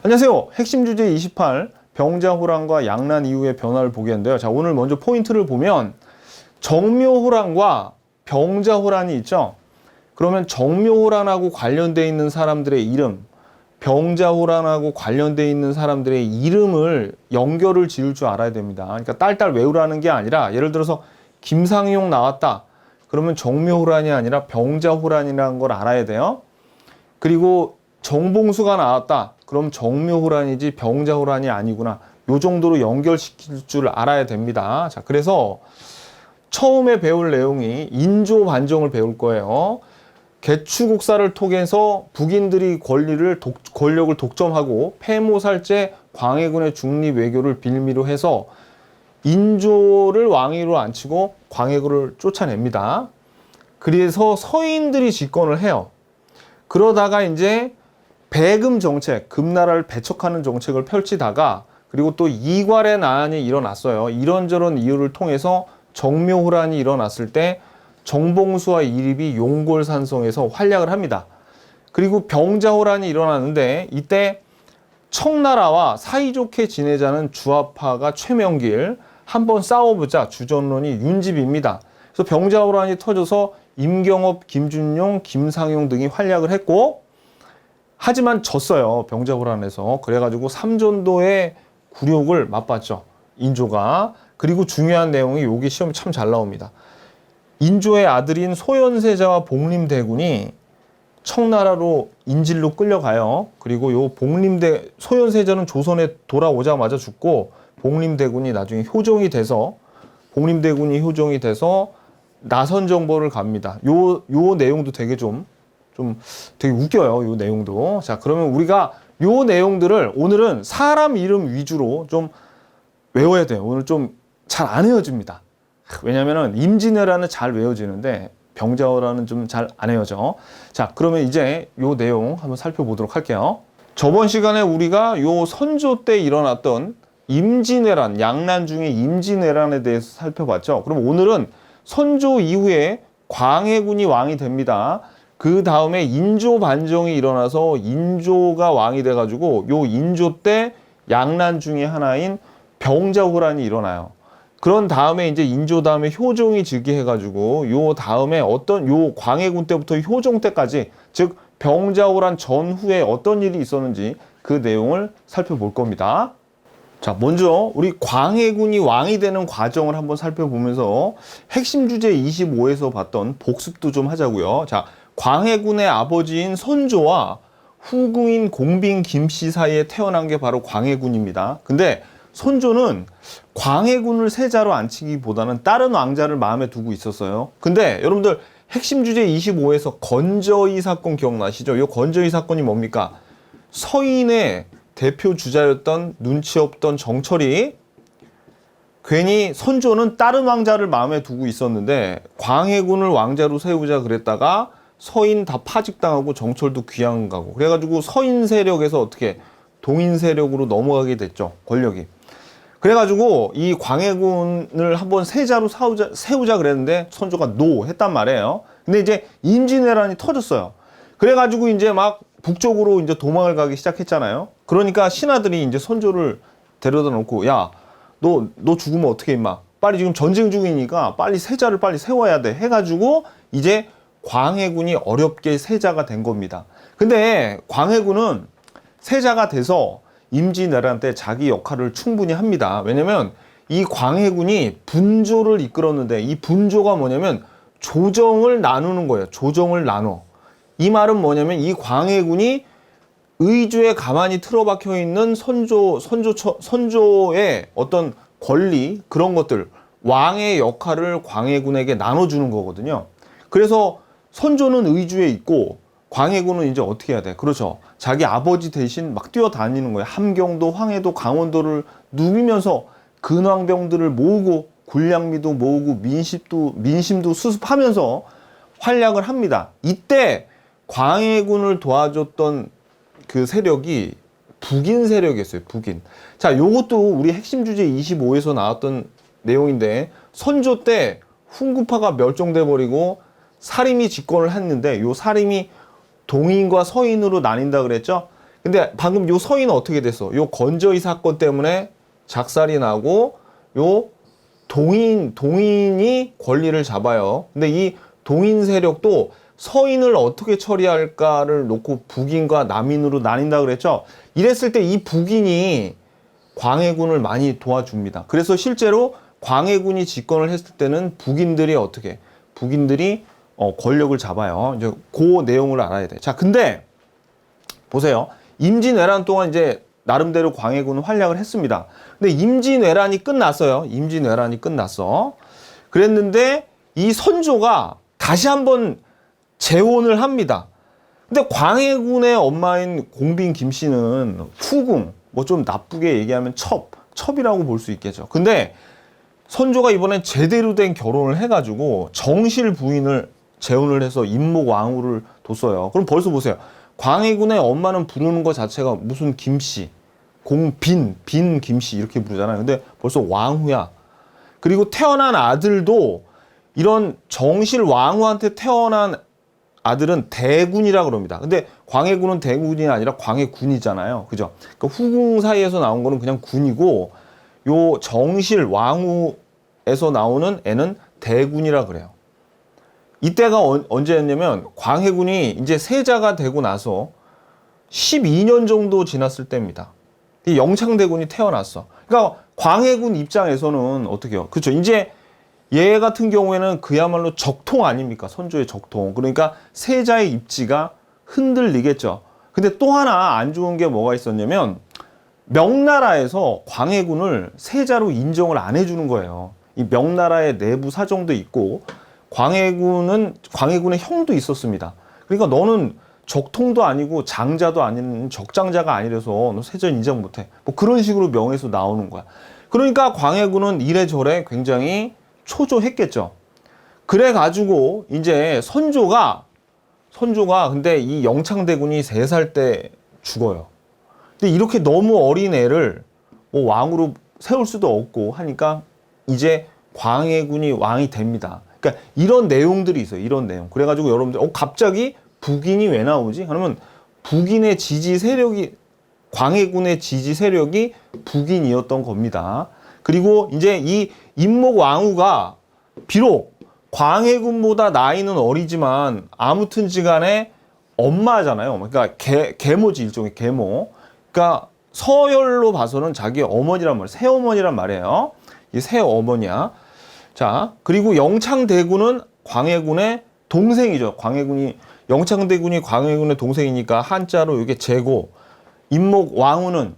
안녕하세요. 핵심 주제 28 병자호란과 양난 이후의 변화를 보겠는데요. 자, 오늘 먼저 포인트를 보면 정묘호란과 병자호란이 있죠. 그러면 정묘호란하고 관련되어 있는 사람들의 이름, 병자호란하고 관련되어 있는 사람들의 이름을 연결을 지을 줄 알아야 됩니다. 그러니까 딸딸 외우라는 게 아니라 예를 들어서 김상용 나왔다. 그러면 정묘호란이 아니라 병자호란이라는 걸 알아야 돼요. 그리고 정봉수가 나왔다. 그럼 정묘호란이지 병자호란이 아니구나. 요 정도로 연결시킬 줄 알아야 됩니다. 자, 그래서 처음에 배울 내용이 인조 반정을 배울 거예요. 개추국사를 통해서 북인들이 권력을 독점하고 폐모살제 광해군의 중립 외교를 빌미로 해서 인조를 왕위로 앉히고 광해군을 쫓아냅니다. 그래서 서인들이 집권을 해요. 그러다가 이제 배금 정책, 금나라를 배척하는 정책을 펼치다가 그리고 또 이괄의 난이 일어났어요. 이런저런 이유를 통해서 정묘호란이 일어났을 때 정봉수와 이립이 용골산성에서 활약을 합니다. 그리고 병자호란이 일어나는데 이때 청나라와 사이좋게 지내자는 주화파가 최명길, 한번 싸워보자 주전론이 윤집입니다. 그래서 병자호란이 터져서 임경업, 김준용, 김상용 등이 활약을 했고 하지만 졌어요. 병자호란에서. 그래가지고 삼전도의 굴욕을 맛봤죠. 인조가. 그리고 중요한 내용이 여기 시험에 참 잘 나옵니다. 인조의 아들인 소현세자와 복림대군이 청나라로 인질로 끌려가요. 그리고 요 소현세자는 조선에 돌아오자마자 죽고 복림대군이 나중에 복림대군이 효종이 돼서 나선정보를 갑니다. 요 내용도 되게 되게 웃겨요. 요 내용도. 자, 그러면 우리가 요 내용들을 오늘은 사람 이름 위주로 좀 외워야 돼요. 오늘 좀 잘 안 외워집니다. 왜냐면은 임진왜란은 잘 외워지는데 병자호란은 좀 잘 안 외워져. 자, 그러면 이제 요 내용 한번 살펴보도록 할게요. 저번 시간에 우리가 요 선조 때 일어났던 임진왜란, 양난 중에 임진왜란에 대해서 살펴봤죠. 그럼 오늘은 선조 이후에 광해군이 왕이 됩니다. 그 다음에 인조 반정이 일어나서 인조가 왕이 돼가지고 요 인조 때 양난 중에 하나인 병자호란이 일어나요. 그런 다음에 이제 인조 다음에 효종이 즉위해가지고 요 다음에 요 광해군 때부터 효종 때까지 즉 병자호란 전후에 어떤 일이 있었는지 그 내용을 살펴볼 겁니다. 자, 먼저 우리 광해군이 왕이 되는 과정을 한번 살펴보면서 핵심 주제 25에서 봤던 복습도 좀 하자고요. 자, 광해군의 아버지인 선조와 후궁인 공빈 김씨 사이에 태어난 게 바로 광해군입니다. 근데 선조는 광해군을 세자로 앉히기보다는 다른 왕자를 마음에 두고 있었어요. 근데 여러분들 핵심 주제 25에서 건저희 사건 기억나시죠? 이 건저희 사건이 뭡니까? 서인의 대표 주자였던 눈치 없던 정철이 괜히 선조는 다른 왕자를 마음에 두고 있었는데 광해군을 왕자로 세우자 그랬다가 서인 다 파직당하고 정철도 귀양 가고 그래가지고 서인 세력에서 어떻게 동인 세력으로 넘어가게 됐죠. 권력이. 그래가지고 이 광해군을 한번 세자로 세우자 그랬는데 선조가 노 했단 말이에요. 근데 이제 임진왜란이 터졌어요. 그래가지고 이제 막 북쪽으로 이제 도망을 가기 시작했잖아요. 그러니까 신하들이 이제 선조를 데려다 놓고 야, 너 죽으면 어떻게 임마? 빨리 지금 전쟁 중이니까 빨리 세자를 빨리 세워야 돼 해가지고 이제 광해군이 어렵게 세자가 된 겁니다. 근데 광해군은 세자가 돼서 임진왜란 때 자기 역할을 충분히 합니다. 왜냐면 이 광해군이 분조를 이끌었는데 이 분조가 뭐냐면 조정을 나누는 거예요. 조정을 나눠. 이 말은 뭐냐면 이 광해군이 의주에 가만히 틀어박혀 있는 선조의 어떤 권리 그런 것들 왕의 역할을 광해군에게 나눠주는 거거든요. 그래서 선조는 의주에 있고 광해군은 이제 어떻게 해야 돼? 그렇죠. 자기 아버지 대신 막 뛰어다니는 거예요. 함경도, 황해도, 강원도를 누비면서 근왕병들을 모으고 군량미도 모으고 민심도 수습하면서 활약을 합니다. 이때 광해군을 도와줬던 그 세력이 북인 세력이었어요. 북인. 자, 요것도 우리 핵심 주제 25에서 나왔던 내용인데 선조 때 훈구파가 멸종돼 버리고 사림이 집권을 했는데 요 사림이 동인과 서인으로 나뉜다 그랬죠. 근데 방금 요 서인은 어떻게 됐어? 요 건저희 사건 때문에 작살이 나고 요 동인이 권리를 잡아요. 근데 이 동인 세력도 서인을 어떻게 처리할까를 놓고 북인과 남인으로 나뉜다 그랬죠. 이랬을 때 이 북인이 광해군을 많이 도와줍니다. 그래서 실제로 광해군이 집권을 했을 때는 북인들이 권력을 잡아요. 이제 그 내용을 알아야 돼. 자, 근데 보세요. 임진왜란 동안 이제 나름대로 광해군은 활약을 했습니다. 근데 임진왜란이 끝났어요. 임진왜란이 끝났어. 그랬는데 이 선조가 다시 한번 재혼을 합니다. 근데 광해군의 엄마인 공빈 김씨는 후궁, 뭐 좀 나쁘게 얘기하면 첩이라고 볼 수 있겠죠. 근데 선조가 이번엔 제대로 된 결혼을 해가지고 정실 부인을 재혼을 해서 임목왕후를 뒀어요. 그럼 벌써 보세요. 광해군의 엄마는 부르는 것 자체가 무슨 김씨, 빈 김씨 이렇게 부르잖아요. 근데 벌써 왕후야. 그리고 태어난 아들도 이런 정실 왕후한테 태어난 아들은 대군이라 그럽니다. 근데 광해군은 대군이 아니라 광해군이잖아요. 그죠? 그러니까 후궁 사이에서 나온 거는 그냥 군이고 요 정실 왕후에서 나오는 애는 대군이라 그래요. 이때가 언제였냐면 광해군이 이제 세자가 되고 나서 12년 정도 지났을 때입니다. 영창대군이 태어났어. 그러니까 광해군 입장에서는 어떻게 해요? 그렇죠. 이제 얘 같은 경우에는 그야말로 적통 아닙니까? 선조의 적통. 그러니까 세자의 입지가 흔들리겠죠. 근데 또 하나 안 좋은 게 뭐가 있었냐면 명나라에서 광해군을 세자로 인정을 안 해주는 거예요. 이 명나라의 내부 사정도 있고 광해군의 형도 있었습니다. 그러니까 너는 적통도 아니고 장자도 아닌 적장자가 아니라서 너 세자 인정 못해. 뭐 그런 식으로 명에서 나오는 거야. 그러니까 광해군은 이래저래 굉장히 초조했겠죠. 그래가지고 이제 선조가 근데 이 영창대군이 3살 때 죽어요. 근데 이렇게 너무 어린 애를 뭐 왕으로 세울 수도 없고 하니까 이제 광해군이 왕이 됩니다. 그러니까 이런 내용들이 있어요. 이런 내용. 그래가지고 여러분들 갑자기 북인이 왜 나오지? 그러면 북인의 지지 세력이 광해군의 지지 세력이 북인이었던 겁니다. 그리고 이제 이 임목왕후가 비록 광해군보다 나이는 어리지만 아무튼지간에 엄마잖아요. 그러니까 계모지, 일종의 계모. 그러니까 서열로 봐서는 자기 어머니란 말이에요. 새어머니란 말이에요. 이 새어머니야. 자, 그리고 영창대군은 광해군의 동생이죠. 영창대군이 광해군의 동생이니까 한자로 이게 제고, 임목왕후는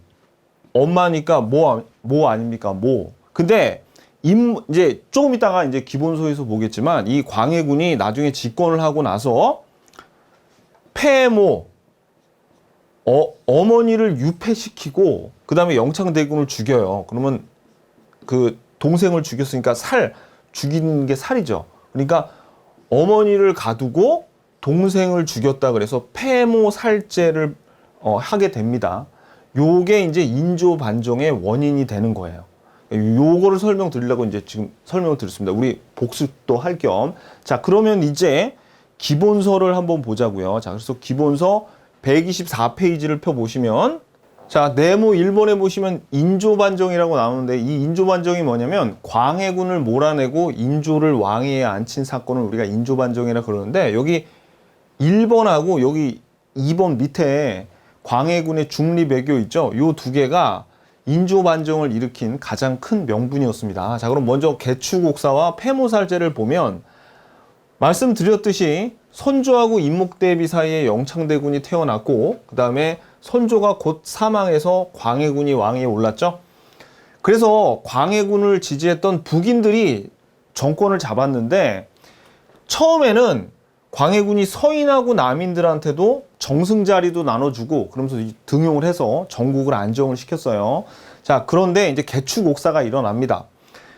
엄마니까 모 아닙니까? 모. 근데 이제 조금 있다가 이제 기본소에서 보겠지만 이 광해군이 나중에 집권을 하고 나서 폐모 어머니를 유폐시키고 그다음에 영창대군을 죽여요. 그러면 그 동생을 죽였으니까 죽이는 게 살이죠. 그러니까 어머니를 가두고 동생을 죽였다 그래서 폐모살죄를 하게 됩니다. 요게 이제 인조 반정의 원인이 되는 거예요. 요거를 설명드리려고 이제 지금 설명을 드렸습니다. 우리 복습도 할 겸. 자, 그러면 이제 기본서를 한번 보자고요. 자, 그래서 기본서 124페이지를 펴보시면, 자, 네모 1번에 보시면 인조반정이라고 나오는데, 이 인조반정이 뭐냐면 광해군을 몰아내고 인조를 왕위에 앉힌 사건을 우리가 인조반정이라 그러는데, 여기 1번하고 여기 2번 밑에 광해군의 중리배교 있죠? 요 두 개가 인조반정을 일으킨 가장 큰 명분이었습니다. 자, 그럼 먼저 개축옥사와 폐모살제를 보면 말씀드렸듯이 선조하고 임목대비 사이에 영창대군이 태어났고 그 다음에 선조가 곧 사망해서 광해군이 왕위에 올랐죠. 그래서 광해군을 지지했던 북인들이 정권을 잡았는데 처음에는 광해군이 서인하고 남인들한테도 정승자리도 나눠주고 그러면서 등용을 해서 전국을 안정을 시켰어요. 자, 그런데 이제 개축옥사가 일어납니다.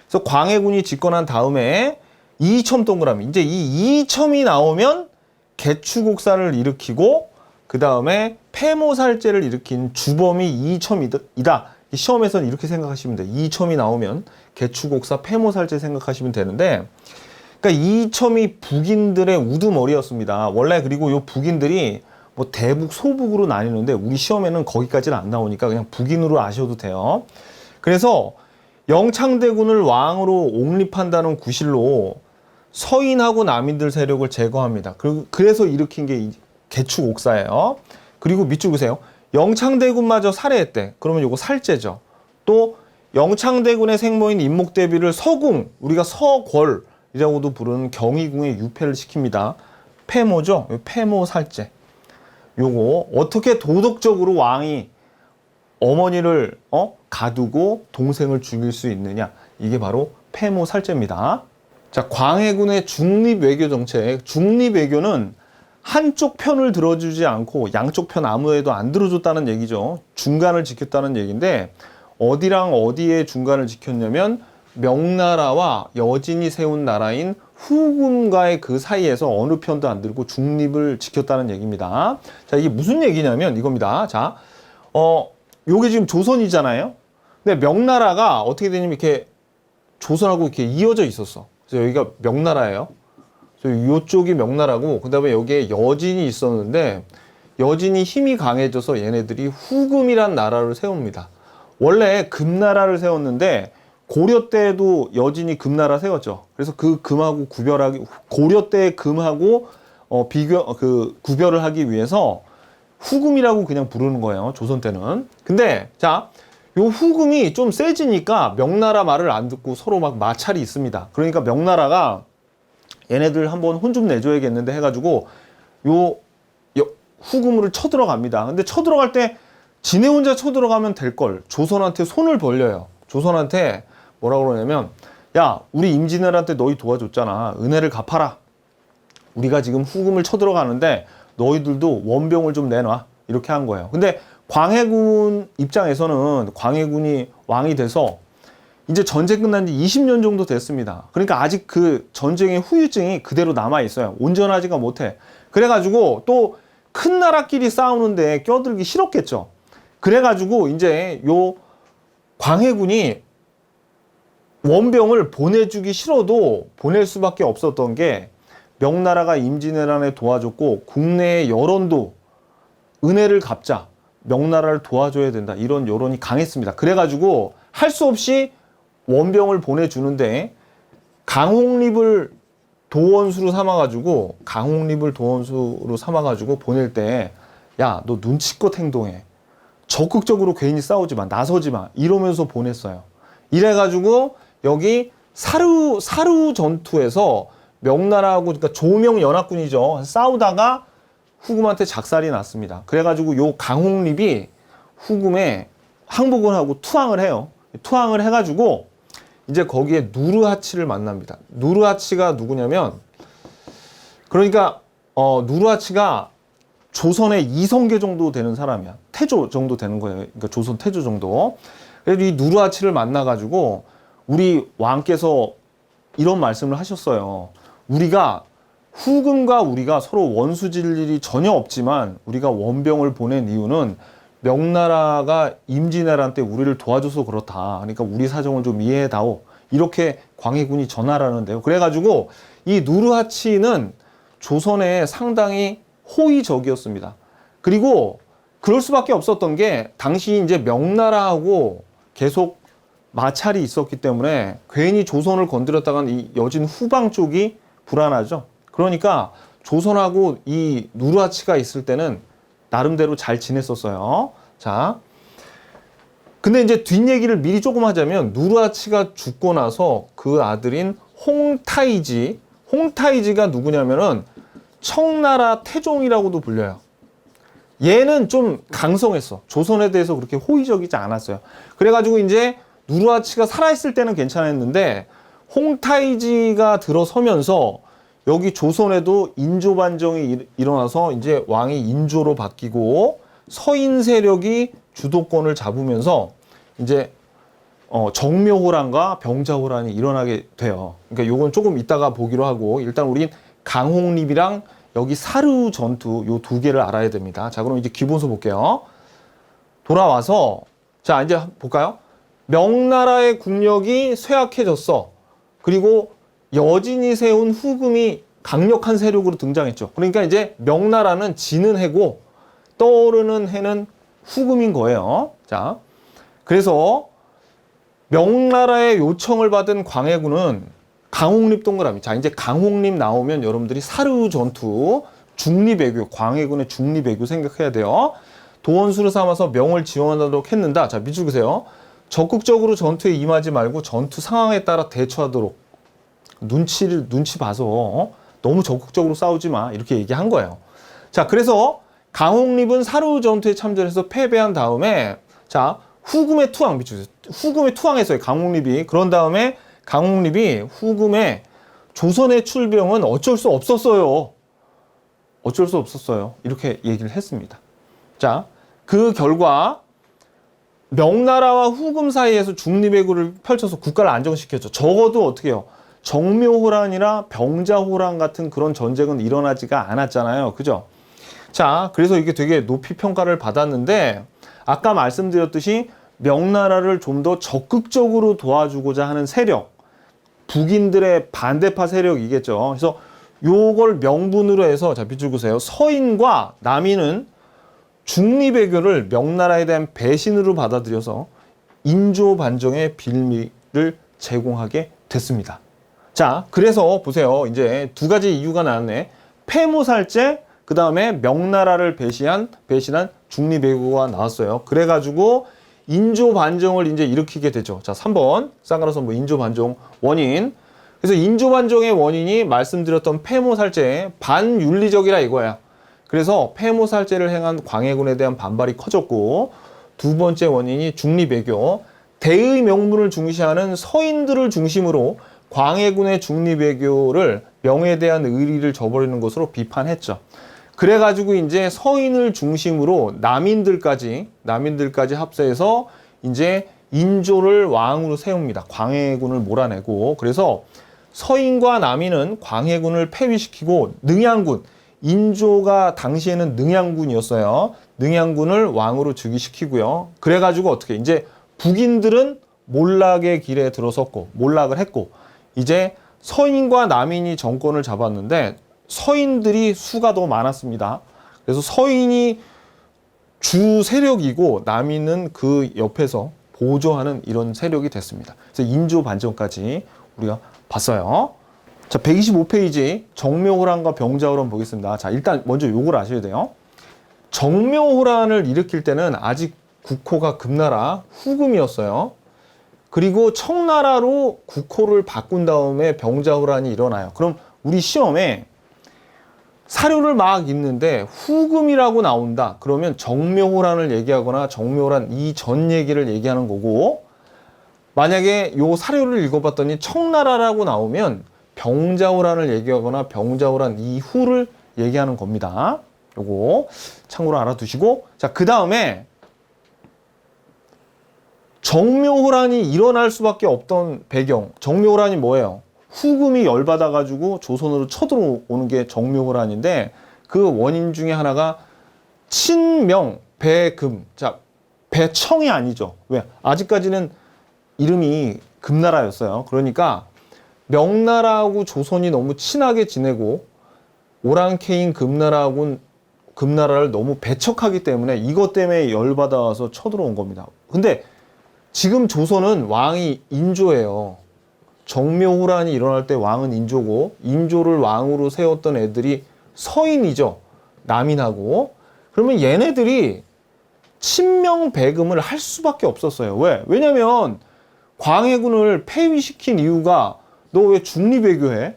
그래서 광해군이 집권한 다음에 이이첨 동그라미, 이제 이 이이첨이 나오면 개축옥사를 일으키고 그 다음에 폐모살제를 일으킨 주범이 이이첨이다. 시험에서는 이렇게 생각하시면 돼요. 이이첨이 나오면 개축옥사 폐모살제 생각하시면 되는데, 그러니까 이이첨이 북인들의 우두머리였습니다. 원래. 그리고 요 북인들이 뭐 대북, 소북으로 나뉘는데 우리 시험에는 거기까지는 안 나오니까 그냥 북인으로 아셔도 돼요. 그래서 영창대군을 왕으로 옹립한다는 구실로 서인하고 남인들 세력을 제거합니다. 그래서 일으킨 게 개축옥사예요. 그리고 밑줄 보세요. 영창대군마저 살해했대. 그러면 요거 살제죠. 또 영창대군의 생모인 임목대비를 서궁, 우리가 서궐이라고도 부르는 경희궁에 유폐를 시킵니다. 폐모죠. 폐모 살제. 요거 어떻게 도덕적으로 왕이 어머니를 가두고 동생을 죽일 수 있느냐, 이게 바로 폐모 살제입니다. 자, 광해군의 중립외교 정책. 중립외교는 한쪽 편을 들어주지 않고 양쪽 편 아무에도 안 들어줬다는 얘기죠. 중간을 지켰다는 얘기인데, 어디랑 어디에 중간을 지켰냐면 명나라와 여진이 세운 나라인 후금과의 그 사이에서 어느 편도 안 들고 중립을 지켰다는 얘기입니다. 자, 이게 무슨 얘기냐면 이겁니다. 자, 요게 지금 조선이잖아요. 근데 명나라가 어떻게 되냐면 이렇게 조선하고 이렇게 이어져 있었어. 그래서 여기가 명나라예요. 그래서 이쪽이 명나라고, 그 다음에 여기에 여진이 있었는데 여진이 힘이 강해져서 얘네들이 후금이란 나라를 세웁니다. 원래 금나라를 세웠는데 고려 때도 여진이 금나라 세웠죠. 그래서 그 금하고 구별하기, 고려 때의 금하고 구별을 하기 위해서 후금이라고 그냥 부르는 거예요. 조선 때는. 근데 자, 요 후금이 좀 세지니까 명나라 말을 안 듣고 서로 막 마찰이 있습니다. 그러니까 명나라가 얘네들 한번 혼 좀 내줘야겠는데 해가지고 후금을 쳐들어갑니다. 근데 쳐들어갈 때 지네 혼자 쳐들어가면 될 걸 조선한테 손을 벌려요. 조선한테 뭐라 그러냐면, 야, 우리 임진왜란때 너희 도와줬잖아. 은혜를 갚아라. 우리가 지금 후금을 쳐들어가는데 너희들도 원병을 좀 내놔. 이렇게 한 거예요. 근데 광해군 입장에서는 광해군이 왕이 돼서 이제 전쟁 끝난 지 20년 정도 됐습니다. 그러니까 아직 그 전쟁의 후유증이 그대로 남아 있어요. 온전하지가 못해. 그래가지고 또 큰 나라끼리 싸우는데 껴들기 싫었겠죠. 그래가지고 이제 요 광해군이 원병을 보내주기 싫어도 보낼 수밖에 없었던 게, 명나라가 임진왜란에 도와줬고 국내의 여론도 은혜를 갚자, 명나라를 도와줘야 된다, 이런 여론이 강했습니다. 그래가지고 할 수 없이 원병을 보내주는데 강홍립을 도원수로 삼아가지고 보낼 때, 야, 너 눈치껏 행동해. 적극적으로 괜히 싸우지 마. 나서지 마. 이러면서 보냈어요. 이래가지고 여기 사르 전투에서 명나라하고, 그러니까 조명연합군이죠. 싸우다가 후금한테 작살이 났습니다. 그래가지고 요 강홍립이 후금에 항복을 하고 투항을 해요. 투항을 해가지고 이제 거기에 누르하치를 만납니다. 누르하치가 누구냐면, 그러니까 누르하치가 조선의 이성계 정도 되는 사람이야. 태조 정도 되는 거예요. 그러니까 조선 태조 정도. 그래서 이 누르하치를 만나가지고 우리 왕께서 이런 말씀을 하셨어요. 후금과 우리가 서로 원수질 일이 전혀 없지만 우리가 원병을 보낸 이유는 명나라가 임진왜란 때 우리를 도와줘서 그렇다. 그러니까 우리 사정을 좀 이해해다오. 이렇게 광해군이 전화를 하는데요. 그래가지고 이 누르하치는 조선에 상당히 호의적이었습니다. 그리고 그럴 수밖에 없었던 게, 당시 이제 명나라하고 계속 마찰이 있었기 때문에 괜히 조선을 건드렸다간 이 여진 후방 쪽이 불안하죠. 그러니까 조선하고 이 누르하치가 있을 때는 나름대로 잘 지냈었어요. 자, 근데 이제 뒷얘기를 미리 조금 하자면, 누르하치가 죽고 나서 그 아들인 홍타이지가 누구냐면은 청나라 태종이라고도 불려요. 얘는 좀 강성했어. 조선에 대해서 그렇게 호의적이지 않았어요. 그래가지고 이제 누르하치가 살아있을 때는 괜찮았는데 홍타이지가 들어서면서 여기 조선에도 인조 반정이 일어나서 이제 왕이 인조로 바뀌고 서인 세력이 주도권을 잡으면서 이제 정묘호란과 병자호란이 일어나게 돼요. 그러니까 요건 조금 이따가 보기로 하고, 일단 우린 강홍립이랑 여기 사르 전투 요 두 개를 알아야 됩니다. 자, 그럼 이제 기본서 볼게요. 돌아와서 자, 이제 볼까요? 명나라의 국력이 쇠약해졌어. 그리고 여진이 세운 후금이 강력한 세력으로 등장했죠. 그러니까 이제 명나라는 지는 해고 떠오르는 해는 후금인 거예요. 자, 그래서 명나라의 요청을 받은 광해군은 강홍립 동그라미. 자, 이제 강홍립 나오면 여러분들이 사르 전투, 중리배교, 광해군의 중리배교 생각해야 돼요. 도원수를 삼아서 명을 지원하도록 했는다. 자, 밑줄 그세요. 적극적으로 전투에 임하지 말고 전투 상황에 따라 대처하도록. 눈치 봐서 너무 적극적으로 싸우지 마. 이렇게 얘기한 거예요. 자, 그래서 강홍립은 사르 전투에 참전해서 패배한 다음에 자, 후금의 투항, 밑줄 그세요. 후금의 투항했어요. 강홍립이. 그런 다음에 강홍립이 후금의 조선의 출병은 어쩔 수 없었어요. 어쩔 수 없었어요. 이렇게 얘기를 했습니다. 자, 그 결과 명나라와 후금 사이에서 중리배구를 펼쳐서 국가를 안정시켰죠. 적어도 어떻게 해요? 정묘호란이나 병자호란 같은 그런 전쟁은 일어나지가 않았잖아요. 그죠? 자, 그래서 이게 되게 높이 평가를 받았는데 아까 말씀드렸듯이 명나라를 좀 더 적극적으로 도와주고자 하는 세력, 북인들의 반대파 세력이겠죠. 그래서 요걸 명분으로 해서 자, 밑줄 그세요. 서인과 남인은 중리배교를 명나라에 대한 배신으로 받아들여서 인조 반정의 빌미를 제공하게 됐습니다. 자, 그래서 보세요. 이제 두 가지 이유가 나왔네. 폐모살제, 그 다음에 명나라를 배신한 중리배교가 나왔어요. 그래가지고 인조 반정을 이제 일으키게 되죠. 자, 3번 쌍가라선보 인조 반정 원인. 그래서 인조 반정의 원인이 말씀드렸던 폐모살제, 반윤리적이라 이거야. 그래서 폐모살제를 행한 광해군에 대한 반발이 커졌고, 두 번째 원인이 중리배교, 대의 명분을 중시하는 서인들을 중심으로 광해군의 중리배교를 명에 대한 의리를 저버리는 것으로 비판했죠. 그래가지고 이제 서인을 중심으로 남인들까지 합세해서 이제 인조를 왕으로 세웁니다. 광해군을 몰아내고. 그래서 서인과 남인은 광해군을 폐위시키고 능양군, 인조가 당시에는 능양군이었어요. 능양군을 왕으로 즉위시키고요. 그래가지고 어떻게 이제 북인들은 몰락의 길에 들어섰고 몰락을 했고 이제 서인과 남인이 정권을 잡았는데 서인들이 수가 더 많았습니다. 그래서 서인이 주 세력이고 남인은 그 옆에서 보조하는 이런 세력이 됐습니다. 그래서 인조 반정까지 우리가 봤어요. 자, 125페이지 정묘호란과 병자호란 보겠습니다. 자, 일단 먼저 요걸 아셔야 돼요. 정묘호란을 일으킬 때는 아직 국호가 금나라 후금이었어요. 그리고 청나라로 국호를 바꾼 다음에 병자호란이 일어나요. 그럼 우리 시험에 사료를 막 읽는데 후금이라고 나온다. 그러면 정묘호란을 얘기하거나 정묘호란 이전 얘기를 얘기하는 거고, 만약에 요 사료를 읽어봤더니 청나라라고 나오면 병자호란을 얘기하거나 병자호란 이후를 얘기하는 겁니다. 요거 참고로 알아두시고, 자, 그 다음에 정묘호란이 일어날 수밖에 없던 배경, 정묘호란이 뭐예요? 후금이 열받아가지고 조선으로 쳐들어오는 게 정묘호란인데 그 원인 중에 하나가 친명, 배금. 자, 배청이 아니죠. 왜? 아직까지는 이름이 금나라였어요. 그러니까 명나라하고 조선이 너무 친하게 지내고 오랑캐인 금나라를 너무 배척하기 때문에 이것 때문에 열받아서 쳐들어온 겁니다. 근데 지금 조선은 왕이 인조예요. 정묘호란이 일어날 때 왕은 인조고 인조를 왕으로 세웠던 애들이 서인이죠. 남인하고. 그러면 얘네들이 친명배금을 할 수밖에 없었어요. 왜? 왜냐면 광해군을 폐위시킨 이유가 너 왜 중리배교해?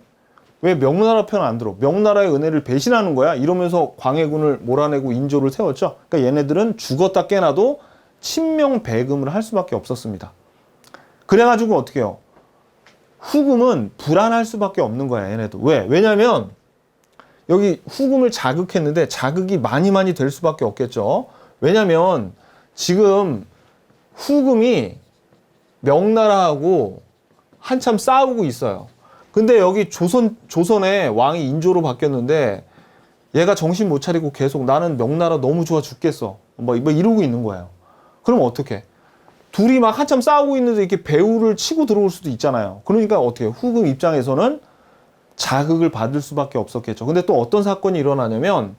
왜 명나라 편 안 들어? 명나라의 은혜를 배신하는 거야? 이러면서 광해군을 몰아내고 인조를 세웠죠. 그러니까 얘네들은 죽었다 깨나도 친명배금을 할 수밖에 없었습니다. 그래가지고 어떻게 해요? 후금은 불안할 수밖에 없는 거야, 얘네도. 왜? 왜냐면 여기 후금을 자극했는데 자극이 많이 될 수밖에 없겠죠. 왜냐면 지금 후금이 명나라하고 한참 싸우고 있어요. 근데 여기 조선의 왕이 인조로 바뀌었는데 얘가 정신 못 차리고 계속 나는 명나라 너무 좋아 죽겠어. 뭐 이러고 있는 거예요. 그럼 어떡해? 둘이 막 한참 싸우고 있는데 이렇게 배후를 치고 들어올 수도 있잖아요. 그러니까 어떻게 해요? 후금 입장에서는 자극을 받을 수밖에 없었겠죠. 근데 또 어떤 사건이 일어나냐면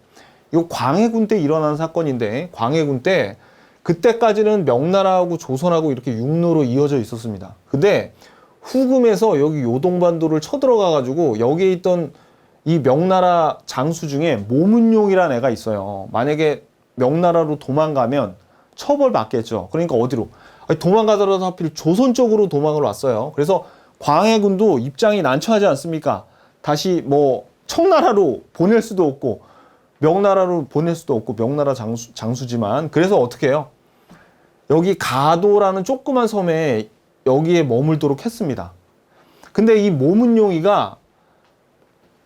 이거 광해군 때 일어난 사건인데, 광해군 때 그때까지는 명나라하고 조선하고 이렇게 육로로 이어져 있었습니다. 근데 후금에서 여기 요동반도를 쳐들어가 가지고 여기에 있던 이 명나라 장수 중에 모문용이라는 애가 있어요. 만약에 명나라로 도망가면 처벌받겠죠. 그러니까 어디로? 아니, 도망가더라도 하필 조선 쪽으로 도망을 왔어요. 그래서 광해군도 입장이 난처하지 않습니까? 다시 뭐 청나라로 보낼 수도 없고 명나라로 보낼 수도 없고 명나라 장수지만 그래서 어떻게 해요? 여기 가도라는 조그만 섬에 여기에 머물도록 했습니다. 근데 이 모문용이가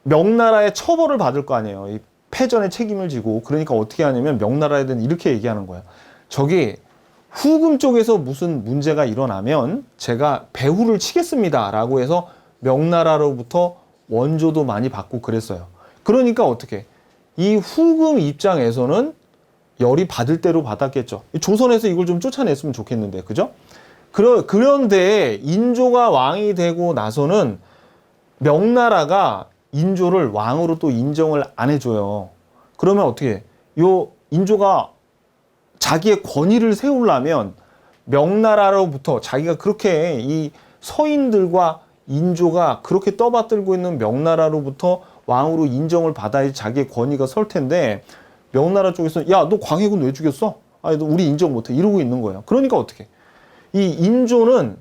명나라의 처벌을 받을 거 아니에요. 이 패전의 책임을 지고. 그러니까 어떻게 하냐면 명나라에는 이렇게 얘기하는 거예요. 저기 후금 쪽에서 무슨 문제가 일어나면 제가 배후를 치겠습니다 라고 해서 명나라로부터 원조도 많이 받고 그랬어요. 그러니까 어떻게 이 후금 입장에서는 열이 받을 대로 받았겠죠. 조선에서 이걸 좀 쫓아냈으면 좋겠는데, 그죠? 그런데 인조가 왕이 되고 나서는 명나라가 인조를 왕으로 또 인정을 안 해줘요. 그러면 어떻게 해? 요 인조가 자기의 권위를 세우려면 명나라로부터 자기가 그렇게 이 서인들과 인조가 그렇게 떠받들고 있는 명나라로부터 왕으로 인정을 받아야지 자기의 권위가 설 텐데 명나라 쪽에서 야, 너 광해군 왜 죽였어? 아니, 너 우리 인정 못해. 이러고 있는 거예요. 그러니까 어떻게? 이 인조는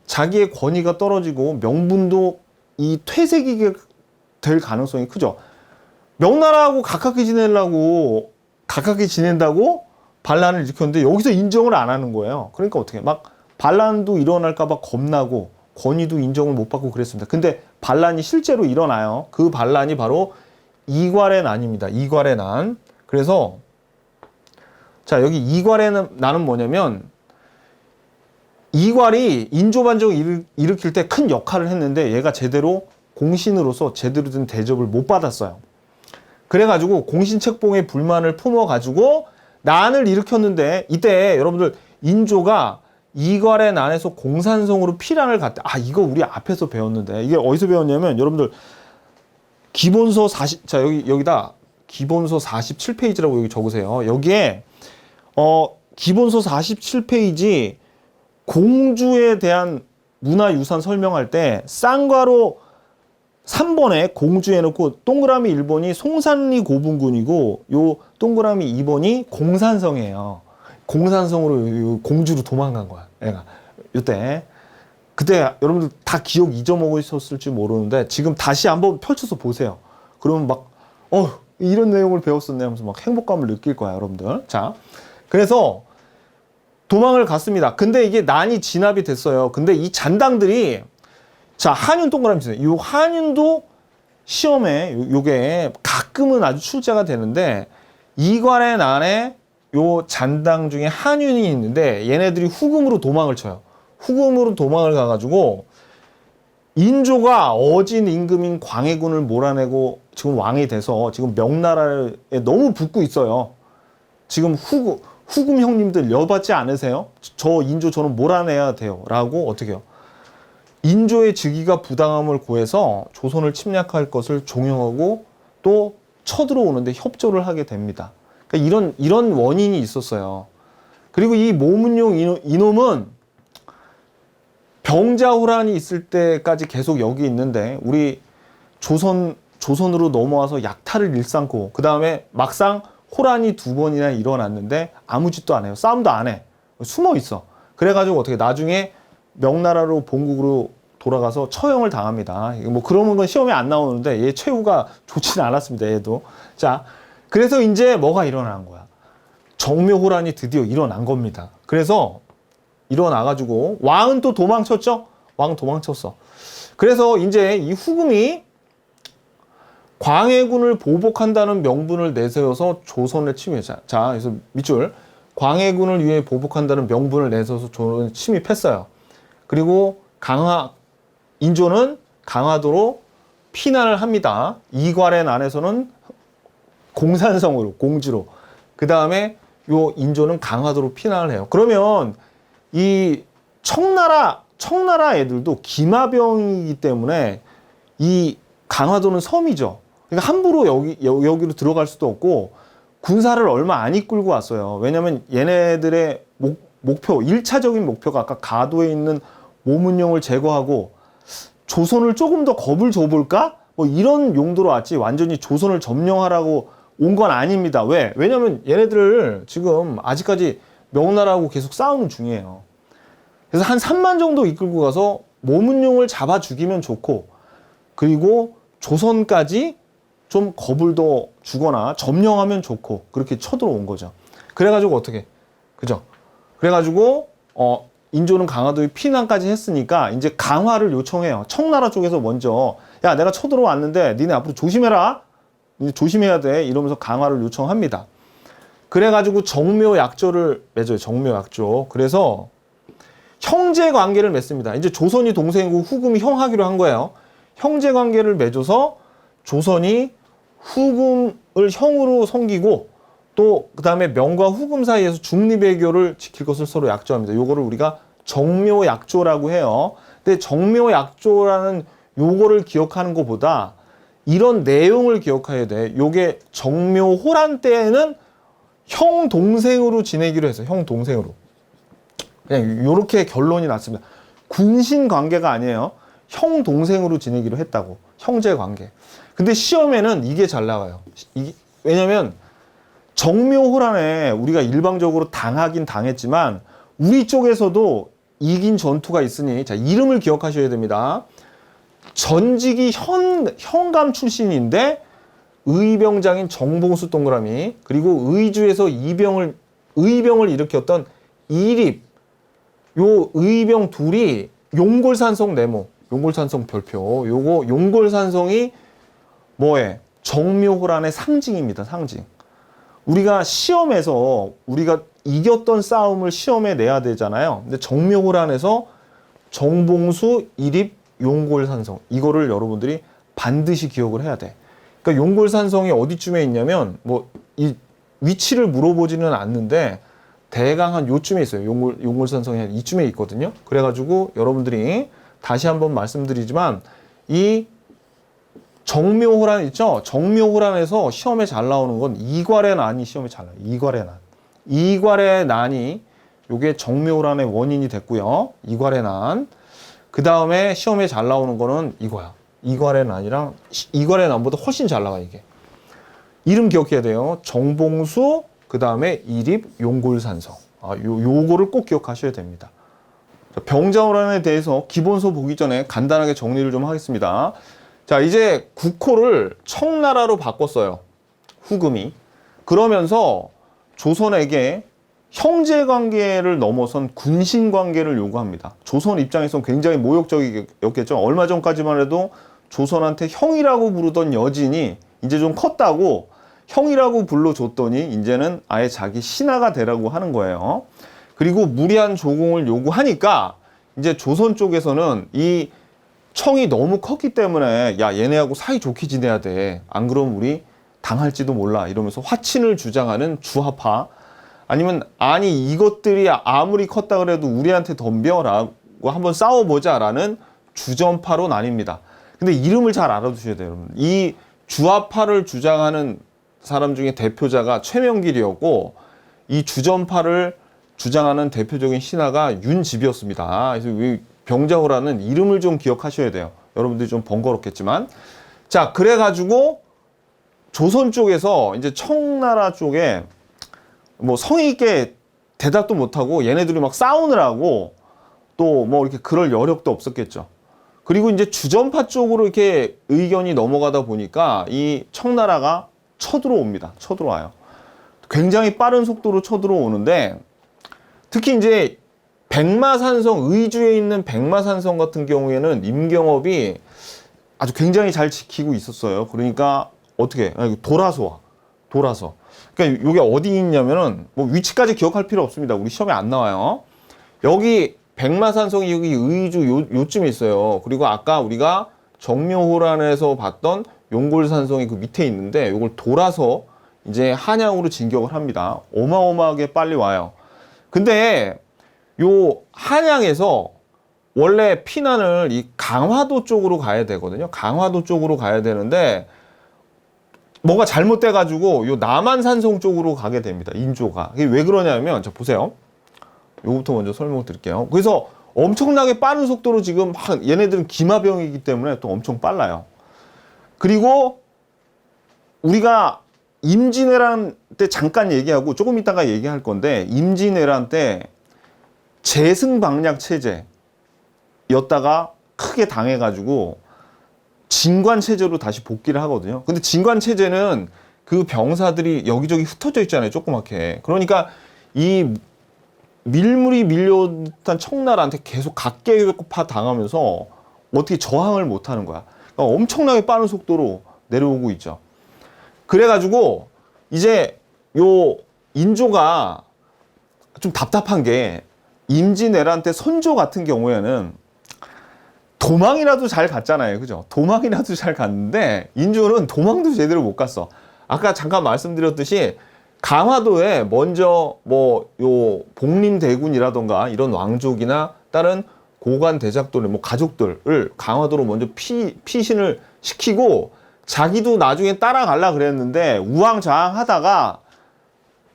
자기의 권위가 떨어지고 명분도 이 퇴색이 될 가능성이 크죠. 명나라하고 가깝게 지낸다고 반란을 일으켰는데 여기서 인정을 안 하는 거예요. 그러니까 어떻게? 막 반란도 일어날까봐 겁나고 권위도 인정을 못 받고 그랬습니다. 근데 반란이 실제로 일어나요. 그 반란이 바로 이괄의 난입니다. 이괄의 난. 그래서 자, 여기 이괄의 난은 뭐냐면 이괄이 인조반정을 일으킬 때 큰 역할을 했는데 얘가 제대로 공신으로서 제대로 된 대접을 못 받았어요. 그래가지고 공신책봉에 불만을 품어가지고 난을 일으켰는데 이때 여러분들 인조가 이괄의 난에서 공산성으로 피란을 갔다. 아, 이거 우리 앞에서 배웠는데 이게 어디서 배웠냐면 여러분들 기본서 40, 자, 여기다 기본서 47페이지라고 여기 적으세요. 여기에 기본서 47페이지 공주에 대한 문화유산 설명할 때 쌍괄호 3번에 공주 해놓고 동그라미 1번이 송산리 고분군이고 요 동그라미 2번이 공산성이에요. 공산성으로 공주로 도망간 거야. 얘가 이때 그때 여러분들 다 기억 잊어먹으셨을지 모르는데 지금 다시 한번 펼쳐서 보세요. 그러면 막 이런 내용을 배웠었네 하면서 막 행복감을 느낄 거야, 여러분들. 자, 그래서 도망을 갔습니다. 근데 이게 난이 진압이 됐어요. 근데 이 잔당들이 자, 한윤 동그라미 주세요. 이 한윤도 시험에 요게 가끔은 아주 출제가 되는데 이괄의 난에 요 잔당 중에 한윤이 있는데 얘네들이 후금으로 도망을 쳐요. 후금으로 도망을 가가지고 인조가 어진 임금인 광해군을 몰아내고 지금 왕이 돼서 지금 명나라에 너무 붙고 있어요. 지금 후금 형님들 열받지 않으세요? 저 인조 저는 몰아내야 돼요. 라고 어떻게 해요? 인조의 즉위가 부당함을 고해서 조선을 침략할 것을 종용하고 또 쳐들어오는데 협조를 하게 됩니다. 그러니까 이런 원인이 있었어요. 그리고 이 모문용 이놈은 병자호란이 있을 때까지 계속 여기 있는데 우리 조선으로 넘어와서 약탈을 일삼고 그 다음에 막상 호란이 2번이나 일어났는데 아무 짓도 안 해요. 싸움도 안 해. 숨어 있어. 그래가지고 어떻게 나중에 명나라로 본국으로 돌아가서 처형을 당합니다. 뭐 그런 건 시험에 안 나오는데 얘 최후가 좋지는 않았습니다. 얘도. 자, 그래서 이제 뭐가 일어난 거야? 정묘호란이 드디어 일어난 겁니다. 그래서 일어나가지고 왕은 또 도망쳤죠? 왕 도망쳤어. 그래서 이제 이 후금이 광해군을 보복한다는 명분을 내세워서 조선을 침입했자. 자, 그래서 밑줄. 광해군을 위해 보복한다는 명분을 내세워서 조선을 침입했어요. 그리고 인조는 강화도로 피난을 합니다. 이괄의 난에서는 공산성으로, 공주로. 그 다음에 요 인조는 강화도로 피난을 해요. 그러면 이 청나라 애들도 기마병이기 때문에 이 강화도는 섬이죠. 그러니까 함부로 여기로 들어갈 수도 없고 군사를 얼마 안 이끌고 왔어요. 왜냐면 얘네들의 목표, 1차적인 목표가 아까 가도에 있는 모문용을 제거하고 조선을 조금 더 겁을 줘볼까? 뭐 이런 용도로 왔지 완전히 조선을 점령하라고 온 건 아닙니다. 왜? 왜냐면 얘네들 지금 아직까지 명나라하고 계속 싸우는 중이에요. 그래서 한 3만 정도 이끌고 가서 모문용을 잡아 죽이면 좋고, 그리고 조선까지 좀 겁을 더 주거나 점령하면 좋고, 그렇게 쳐들어온 거죠. 그래가지고 어떻게, 그죠? 그래가지고 인조는 강화도에 피난까지 했으니까 이제 강화를 요청해요. 청나라 쪽에서 먼저, 야, 내가 쳐들어왔는데 니네 앞으로 조심해라, 이제 조심해야 돼, 이러면서 강화를 요청합니다. 그래가지고 정묘약조를 맺어요. 정묘약조. 그래서 형제 관계를 맺습니다. 이제 조선이 동생이고 후금이 형하기로 한 거예요. 형제 관계를 맺어서 조선이 후금을 형으로 섬기고, 또 그 다음에 명과 후금 사이에서 중립외교를 지킬 것을 서로 약조합니다. 요거를 우리가 정묘약조라고 해요. 근데 정묘약조라는 요거를 기억하는 것보다 이런 내용을 기억해야 돼. 요게 정묘호란 때에는 형 동생으로 지내기로 했어요. 형 동생으로. 그냥 요렇게 결론이 났습니다. 군신 관계가 아니에요. 형 동생으로 지내기로 했다고. 형제 관계. 근데 시험에는 이게 잘 나와요. 왜냐면 정묘호란에 우리가 일방적으로 당하긴 당했지만 우리 쪽에서도 이긴 전투가 있으니, 자, 이름을 기억하셔야 됩니다. 전직이 현감 출신인데 의병장인 정봉수 동그라미, 그리고 의주에서 의병을 일으켰던 이립, 요 의병 둘이 용골산성 네모, 용골산성 별표, 요거 용골산성이 뭐에? 정묘호란의 상징입니다. 상징. 우리가 시험에서 우리가 이겼던 싸움을 시험에 내야 되잖아요. 근데 정묘호란에서 정봉수, 이립, 용골산성, 이거를 여러분들이 반드시 기억을 해야 돼. 그러니까 용골산성이 어디쯤에 있냐면, 뭐 이 위치를 물어보지는 않는데 대강 한 요쯤에 있어요. 용골산성이 한 이쯤에 있거든요. 그래가지고 여러분들이 다시 한번 말씀드리지만, 이 정묘호란 있죠? 정묘호란에서 시험에 잘 나오는 건 이괄의 난이 시험에 잘 나와요. 이괄의 난. 이괄의 난이 요게 정묘호란의 원인이 됐고요. 이괄의 난. 그 다음에 시험에 잘 나오는 거는 이거야. 이괄의 난이랑 이괄의 난보다 훨씬 잘 나와, 이게. 이름 기억해야 돼요. 정봉수, 그 다음에 이립, 용골산성. 요거를 꼭 기억하셔야 됩니다. 병자호란에 대해서 기본서 보기 전에 간단하게 정리를 좀 하겠습니다. 자, 이제 국호를 청나라로 바꿨어요. 후금이. 그러면서 조선에게 형제관계를 넘어선 군신관계를 요구합니다. 조선 입장에서는 굉장히 모욕적이었겠죠. 얼마 전까지만 해도 조선한테 형이라고 부르던 여진이 이제 좀 컸다고 형이라고 불러줬더니 이제는 아예 자기 신하가 되라고 하는 거예요. 그리고 무리한 조공을 요구하니까 이제 조선 쪽에서는 이 청이 너무 컸기 때문에, 야, 얘네하고 사이좋게 지내야 돼. 안 그러면 우리 당할지도 몰라. 이러면서 화친을 주장하는 주하파, 아니면 아니 이것들이 아무리 컸다 그래도 우리한테 덤벼라고 한번 싸워보자라는 주전파로 나뉩니다. 근데 이름을 잘 알아두셔야 돼요, 여러분. 이 주하파를 주장하는 사람 중에 대표자가 최명길이었고, 이 주전파를 주장하는 대표적인 신하가 윤집이었습니다. 그래서 병자호란은 이름을 좀 기억하셔야 돼요. 여러분들이 좀 번거롭겠지만. 자, 그래가지고 조선 쪽에서 이제 청나라 쪽에 뭐 성의 있게 대답도 못하고 얘네들이 막 싸우느라고 또 뭐 이렇게 그럴 여력도 없었겠죠. 그리고 이제 주전파 쪽으로 이렇게 의견이 넘어가다 보니까 이 청나라가 쳐들어옵니다. 쳐들어와요. 굉장히 빠른 속도로 쳐들어오는데, 특히 이제 백마산성, 의주에 있는 백마산성 같은 경우에는 임경업이 아주 굉장히 잘 지키고 있었어요. 그러니까 어떻게, 돌아서 와. 돌아서. 그러니까 이게 어디 있냐면은, 뭐 위치까지 기억할 필요 없습니다. 우리 시험에 안 나와요. 여기 백마산성이 여기 의주 요쯤에 있어요. 그리고 아까 우리가 정묘호란에서 봤던 용골산성이 그 밑에 있는데, 이걸 돌아서 이제 한양으로 진격을 합니다. 어마어마하게 빨리 와요. 근데 요 한양에서 원래 피난을 이 강화도 쪽으로 가야 되거든요. 강화도 쪽으로 가야 되는데 뭔가 잘못돼가지고 요 남한산성 쪽으로 가게 됩니다. 인조가. 이게 왜 그러냐면, 자, 보세요. 요거부터 먼저 설명 드릴게요. 그래서 엄청나게 빠른 속도로 지금 막 얘네들은 기마병이기 때문에 또 엄청 빨라요. 그리고 우리가 임진왜란 때 잠깐 얘기하고 조금 이따가 얘기할 건데, 임진왜란 때 재승방략 체제였다가 크게 당해가지고 진관 체제로 다시 복귀를 하거든요. 근데 진관 체제는 그 병사들이 여기저기 흩어져 있잖아요. 조그맣게. 그러니까 이 밀물이 밀려온 청나라한테 계속 각계파 당하면서 어떻게 저항을 못 하는 거야. 그러니까 엄청나게 빠른 속도로 내려오고 있죠. 그래가지고 이제 요 인조가 좀 답답한 게, 임진왜란 때 선조 같은 경우에는 도망이라도 잘 갔잖아요. 그죠? 도망이라도 잘 갔는데 인조는 도망도 제대로 못 갔어. 아까 잠깐 말씀드렸듯이 강화도에 먼저 뭐 요 복림대군이라던가 이런 왕족이나 다른 고관 대작들의 뭐 가족들을 강화도로 먼저 피신을 시키고, 자기도 나중에 따라가려 그랬는데 우왕좌왕하다가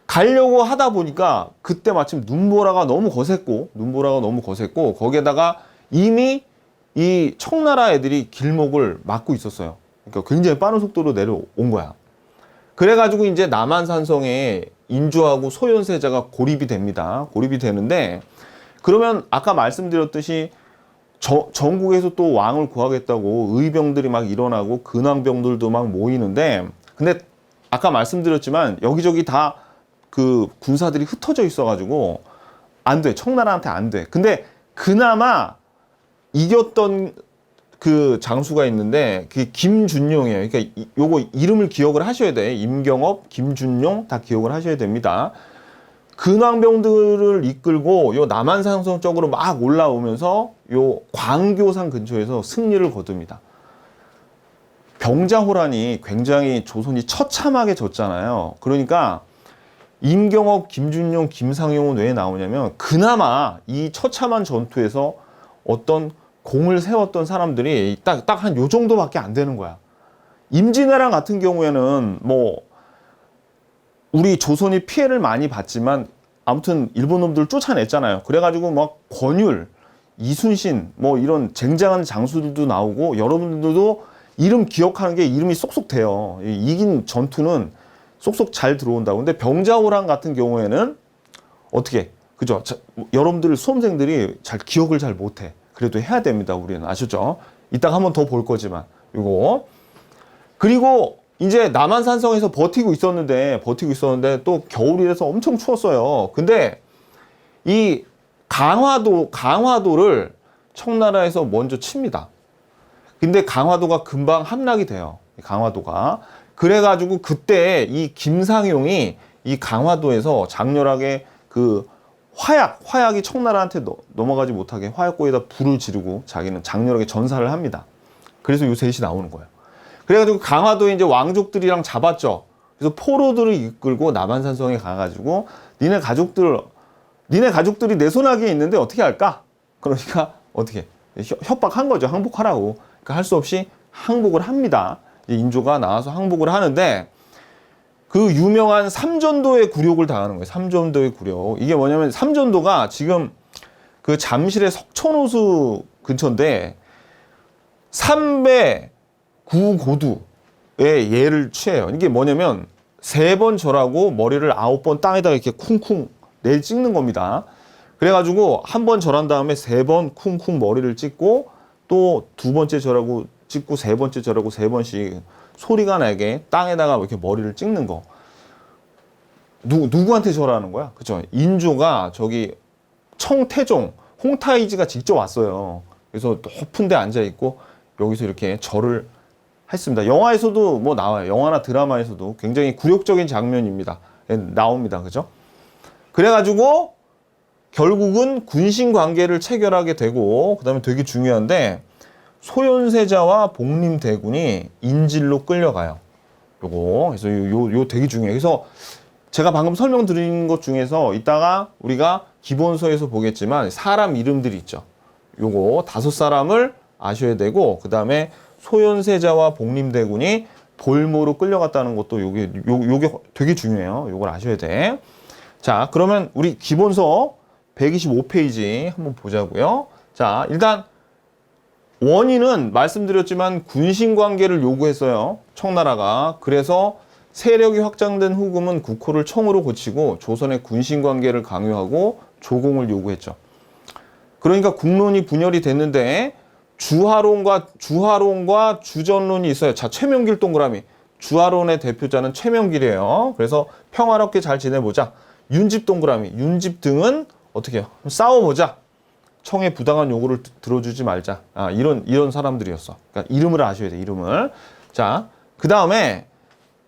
가려고 하다 보니까 그때 마침 눈보라가 너무 거셌고 거기에다가 이미 이 청나라 애들이 길목을 막고 있었어요. 그러니까 굉장히 빠른 속도로 내려온 거야. 그래가지고 이제 남한산성에 인조하고 소현세자가 고립이 됩니다. 고립이 되는데, 그러면 아까 말씀드렸듯이 전국에서 또 왕을 구하겠다고 의병들이 막 일어나고 근황병들도 막 모이는데, 근데 아까 말씀드렸지만 여기저기 다 그 군사들이 흩어져 있어가지고 안 돼. 청나라한테 안 돼. 근데 그나마 이겼던 그 장수가 있는데, 그게 김준용이에요. 그러니까 요거 이름을 기억을 하셔야 돼. 임경업, 김준용 다 기억을 하셔야 됩니다. 근황병들을 이끌고 요 남한산성 쪽으로 막 올라오면서 요 광교산 근처에서 승리를 거둡니다. 병자호란이 굉장히 조선이 처참하게 졌잖아요. 그러니까 임경업, 김준용, 김상용은 왜 나오냐면, 그나마 이 처참한 전투에서 어떤 공을 세웠던 사람들이 딱 한 요 정도밖에 안 되는 거야. 임진왜란 같은 경우에는 뭐 우리 조선이 피해를 많이 봤지만 아무튼 일본 놈들 쫓아냈잖아요. 그래가지고 막 권율, 이순신 뭐 이런 쟁쟁한 장수들도 나오고, 여러분들도 이름 기억하는 게 이름이 쏙쏙 돼요. 이긴 전투는 쏙쏙 잘 들어온다고. 근데 병자호란 같은 경우에는 어떻게, 그죠? 여러분들 수험생들이 잘 기억을 잘 못해. 그래도 해야 됩니다. 우리는. 아셨죠? 이따가 한번 더 볼 거지만 이거. 그리고 이제 남한산성에서 버티고 있었는데 또 겨울이라서 엄청 추웠어요. 근데 이 강화도를 청나라에서 먼저 칩니다. 근데 강화도가 금방 함락이 돼요. 강화도가. 그래가지고 그때 이 김상용이 이 강화도에서 장렬하게 그 화약이 청나라한테 넘어가지 못하게 화약고에다 불을 지르고 자기는 장렬하게 전사를 합니다. 그래서 요 셋이 나오는 거예요. 그래가지고 강화도에 이제 왕족들이랑 잡았죠. 그래서 포로들을 이끌고 남한산성에 가가지고 니네 가족들이 내 손아귀에 있는데 어떻게 할까? 그러니까 어떻게 협박한 거죠. 항복하라고. 그러니까 할 수 없이 항복을 합니다. 인조가 나와서 항복을 하는데, 그 유명한 삼전도의 굴욕을 당하는 거예요. 삼전도의 굴욕. 이게 뭐냐면, 삼전도가 지금 그 잠실의 석촌호수 근처인데 3배 구고두의 예를 취해요. 이게 뭐냐면 3번 절하고 머리를 9번 땅에다가 이렇게 쿵쿵 찍는 겁니다. 그래가지고 한 번 절한 다음에 3번 쿵쿵 머리를 찍고, 또 2번째 절하고 찍고 3번째 절하고 3번씩 소리가 나게 땅에다가 이렇게 머리를 찍는 거. 누구한테 절하는 거야? 그죠? 인조가 저기 청태종 홍타이지가 직접 왔어요. 그래서 높은 데 앉아 있고 여기서 이렇게 절을 했습니다. 영화에서도 뭐 나와요. 영화나 드라마에서도 굉장히 굴욕적인 장면입니다. 나옵니다. 그죠? 그래가지고 결국은 군신 관계를 체결하게 되고, 그 다음에 되게 중요한데, 소현세자와 복림대군이 인질로 끌려가요. 요거. 그래서 요 되게 중요해요. 그래서 제가 방금 설명드린 것 중에서 이따가 우리가 기본서에서 보겠지만 사람 이름들이 있죠. 요거 5사람을 아셔야 되고, 그 다음에 소현세자와 복림대군이 볼모로 끌려갔다는 것도 요게 되게 중요해요. 요걸 아셔야 돼. 자, 그러면 우리 기본서 125페이지 한번 보자고요. 자, 일단 원인은 말씀드렸지만 군신관계를 요구했어요. 청나라가. 그래서 세력이 확장된 후금은 국호를 청으로 고치고 조선의 군신관계를 강요하고 조공을 요구했죠. 그러니까 국론이 분열이 됐는데 주하론과 주전론이 있어요. 자, 최명길 동그라미. 주하론의 대표자는 최명길이에요. 그래서 평화롭게 잘 지내보자. 윤집 동그라미. 윤집 등은 어떻게 해요? 싸워보자. 청의 부당한 요구를 들어주지 말자. 아, 이런 사람들이었어. 그러니까 이름을 아셔야 돼, 이름을. 자, 그 다음에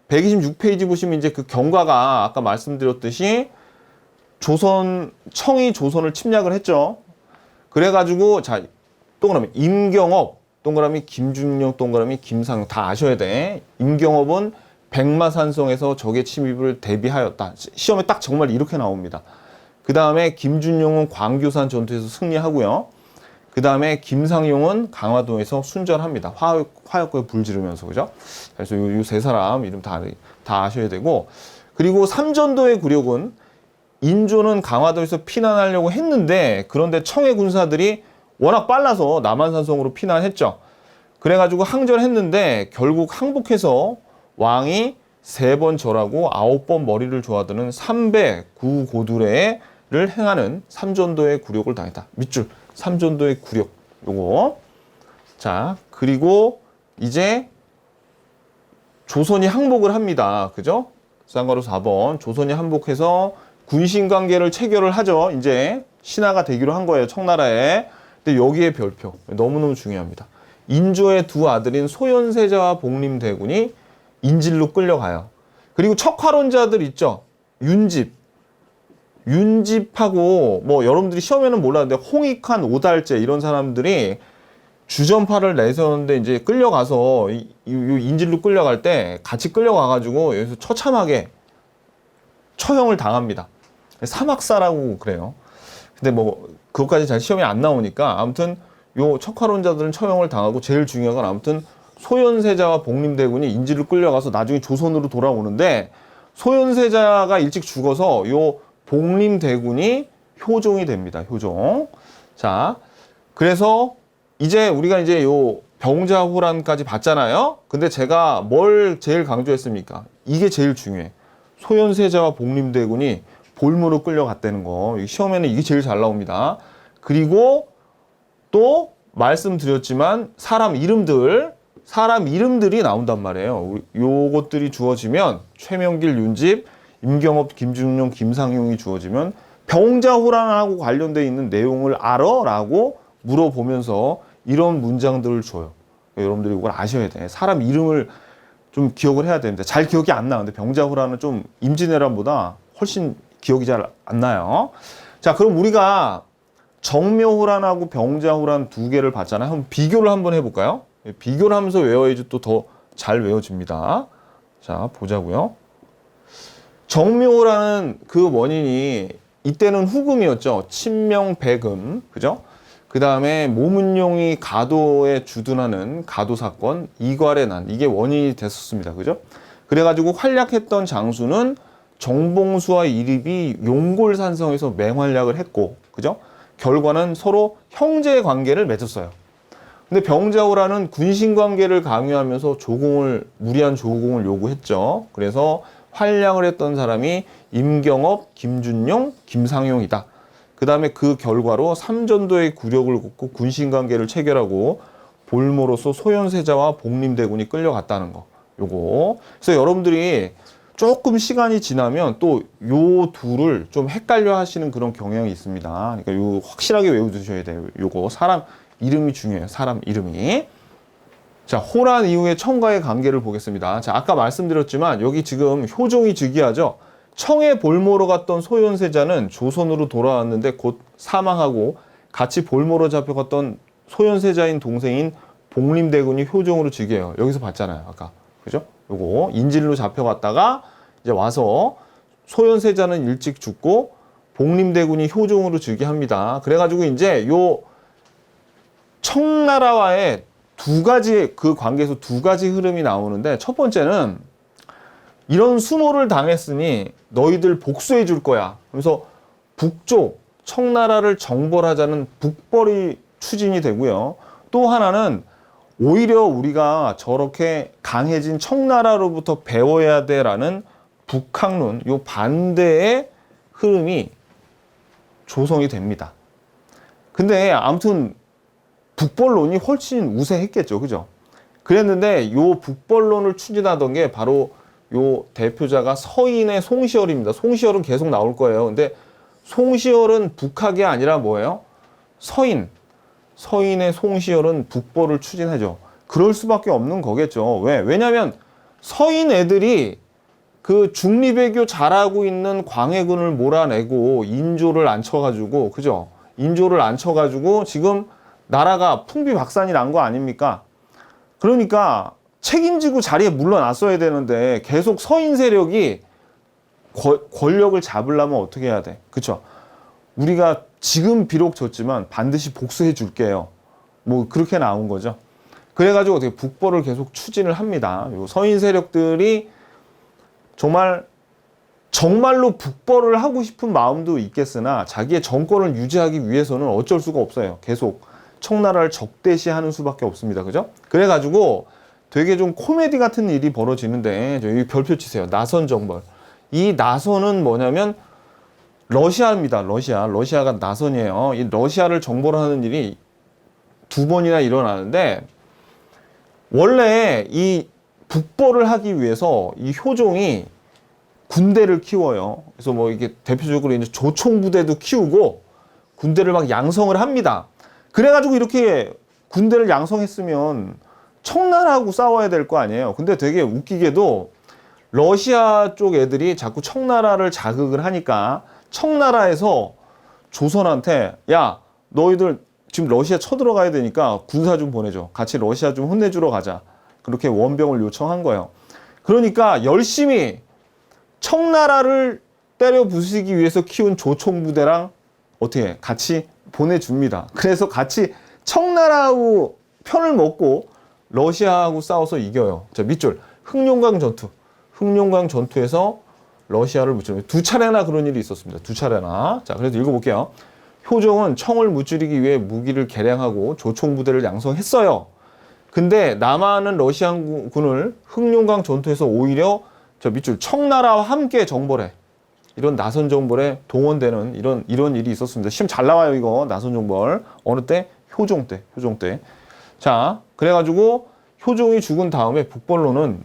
126페이지 보시면 이제 그 경과가 아까 말씀드렸듯이 청이 조선을 침략을 했죠. 그래가지고, 자, 동그라미, 임경업, 동그라미, 김준영, 동그라미, 김상용 다 아셔야 돼. 임경업은 백마산성에서 적의 침입을 대비하였다. 시험에 딱 정말 이렇게 나옵니다. 그 다음에 김준용은 광교산 전투에서 승리하고요. 그 다음에 김상용은 강화도에서 순절합니다. 화약고에 불 지르면서, 그죠? 그래서 이 세 사람 이름 다 아셔야 되고, 그리고 삼전도의 굴욕은 인조는 강화도에서 피난하려고 했는데, 그런데 청해 군사들이 워낙 빨라서 남한산성으로 피난했죠. 그래가지고 항전했는데 결국 항복해서 왕이 3번 절하고 9번 머리를 조아드는 3배 구고두례를 행하는 삼전도의 굴욕을 당했다. 밑줄 삼전도의 굴욕 요거. 자, 그리고 이제 조선이 항복을 합니다. 그죠? 쌍가루 4번. 조선이 항복해서 군신관계를 체결을 하죠. 이제 신하가 되기로 한 거예요. 청나라에. 근데 여기에 별표. 너무너무 중요합니다. 인조의 두 아들인 소현세자와 복림대군이 인질로 끌려가요. 그리고 척화론자들 있죠. 윤집하고 뭐 여러분들이 시험에는 몰랐는데 홍익한, 오달제 이런 사람들이 주전파를 내세웠는데 이제 끌려가서 이 인질로 끌려갈 때 같이 끌려가가지고 여기서 처참하게 처형을 당합니다. 사막사라고 그래요. 근데 뭐 그것까지 잘 시험에 안 나오니까 아무튼 요 척화론자들은 처형을 당하고 제일 중요한 건 아무튼 소현세자와 복림대군이 인질로 끌려가서 나중에 조선으로 돌아오는데 소현세자가 일찍 죽어서 요 복림대군이 효종이 됩니다. 효종. 자, 그래서 이제 우리가 이제 요 병자호란까지 봤잖아요. 근데 제가 뭘 제일 강조했습니까? 이게 제일 중요해. 소현세자와 복림대군이 볼모로 끌려갔다는 거. 시험에는 이게 제일 잘 나옵니다. 그리고 또 말씀드렸지만 사람 이름들이 나온단 말이에요. 요것들이 주어지면 최명길, 윤집, 임경업, 김준용, 김상용이 주어지면 병자호란하고 관련되어 있는 내용을 알아? 라고 물어보면서 이런 문장들을 줘요. 여러분들이 이걸 아셔야 돼. 사람 이름을 좀 기억을 해야 되는데 잘 기억이 안 나는데 병자호란은 좀 임진왜란보다 훨씬 기억이 잘 안 나요. 자, 그럼 우리가 정묘호란하고 병자호란 두 개를 봤잖아요. 한번 비교를 한번 해볼까요? 비교를 하면서 외워야지 또 더 잘 외워집니다. 자, 보자고요. 정묘호란은 그 원인이 이때는 후금이었죠. 친명배금, 그죠? 그 다음에 모문용이 가도에 주둔하는 가도 사건, 이괄의 난, 이게 원인이 됐었습니다. 그죠? 그래가지고 활약했던 장수는 정봉수와 이립이 용골산성에서 맹활약을 했고, 그죠? 결과는 서로 형제 관계를 맺었어요. 근데 병자호란은 군신 관계를 강요하면서 무리한 조공을 요구했죠. 그래서 활약을 했던 사람이 임경업, 김준용, 김상용이다. 그 다음에 그 결과로 삼전도의 굴욕을 걷고 군신 관계를 체결하고 볼모로서 소현세자와 복림대군이 끌려갔다는 거. 요거. 그래서 여러분들이 조금 시간이 지나면 또 요 둘을 좀 헷갈려 하시는 그런 경향이 있습니다. 그러니까 요 확실하게 외워두셔야 돼요. 요거 사람 이름이 중요해요. 사람 이름이. 자, 호란 이후의 청과의 관계를 보겠습니다. 자, 아까 말씀드렸지만 여기 지금 효종이 즉위하죠. 청에 볼모로 갔던 소현세자는 조선으로 돌아왔는데 곧 사망하고 같이 볼모로 잡혀갔던 소현세자인 동생인 복림대군이 효종으로 즉위해요. 여기서 봤잖아요. 아까. 그죠? 요거 인질로 잡혀갔다가 이제 와서 소현세자는 일찍 죽고 복림대군이 효종으로 즉위합니다. 그래가지고 이제 요 청나라와의 두 가지, 그 관계에서 두 가지 흐름이 나오는데, 첫 번째는 이런 수모를 당했으니 너희들 복수해 줄 거야. 그래서 북쪽 청나라를 정벌하자는 북벌이 추진이 되고요. 또 하나는 오히려 우리가 저렇게 강해진 청나라로부터 배워야 돼라는 북학론, 요 반대의 흐름이 조성이 됩니다. 근데 아무튼 북벌론이 훨씬 우세했겠죠. 그죠? 그랬는데 요 북벌론을 추진하던 게 바로 요 대표자가 서인의 송시열입니다. 송시열은 계속 나올 거예요. 근데 송시열은 북학이 아니라 뭐예요? 서인의 송시열은 북벌을 추진하죠. 그럴 수밖에 없는 거겠죠. 왜? 왜냐면 서인 애들이 그 중리배교 잘하고 있는 광해군을 몰아내고 인조를 앉혀가지고, 그죠? 인조를 앉혀가지고 지금 나라가 풍비박산이 난 거 아닙니까? 그러니까 책임지고 자리에 물러났어야 되는데 계속 서인 세력이 권력을 잡으려면 어떻게 해야 돼? 그쵸? 우리가 지금 비록 졌지만 반드시 복수해 줄게요. 뭐 그렇게 나온 거죠. 그래가지고 어떻게 북벌을 계속 추진을 합니다. 요 서인 세력들이 정말로 북벌을 하고 싶은 마음도 있겠으나 자기의 정권을 유지하기 위해서는 어쩔 수가 없어요. 계속 청나라를 적대시하는 수밖에 없습니다. 그죠? 그래가지고 되게 좀 코미디 같은 일이 벌어지는데, 여기 별표 치세요. 나선 정벌. 이 나선은 뭐냐면 러시아입니다. 러시아가 나선이에요. 이 러시아를 정벌하는 일이 두 번이나 일어나는데, 원래 이 북벌을 하기 위해서 이 효종이 군대를 키워요. 그래서 뭐 이게 대표적으로 이제 조총부대도 키우고 군대를 막 양성을 합니다. 그래가지고 이렇게 군대를 양성했으면 청나라하고 싸워야 될 거 아니에요. 근데 되게 웃기게도 러시아 쪽 애들이 자꾸 청나라를 자극을 하니까 청나라에서 조선한테, 야, 너희들 지금 러시아 쳐들어가야 되니까 군사 좀 보내줘. 같이 러시아 좀 혼내주러 가자. 그렇게 원병을 요청한 거예요. 그러니까 열심히 청나라를 때려 부수기 위해서 키운 조총부대랑 어떻게 같이 보내줍니다. 그래서 같이 청나라하고 편을 먹고 러시아하고 싸워서 이겨요. 자, 밑줄. 흑룡강 전투에서 러시아를 무찌르고 두 차례나 그런 일이 있었습니다. 두 차례나. 자, 그래서 읽어볼게요. 효종은 청을 무찌르기 위해 무기를 개량하고 조총부대를 양성했어요. 근데 남아하는 러시아군을 흑룡강 전투에서 오히려 저 밑줄 청나라와 함께 정벌해. 이런 나선 정벌에 동원되는 이런 일이 있었습니다. 시험 잘 나와요, 이거. 나선 정벌. 어느 때? 효종 때. 자, 그래가지고 효종이 죽은 다음에 북벌로는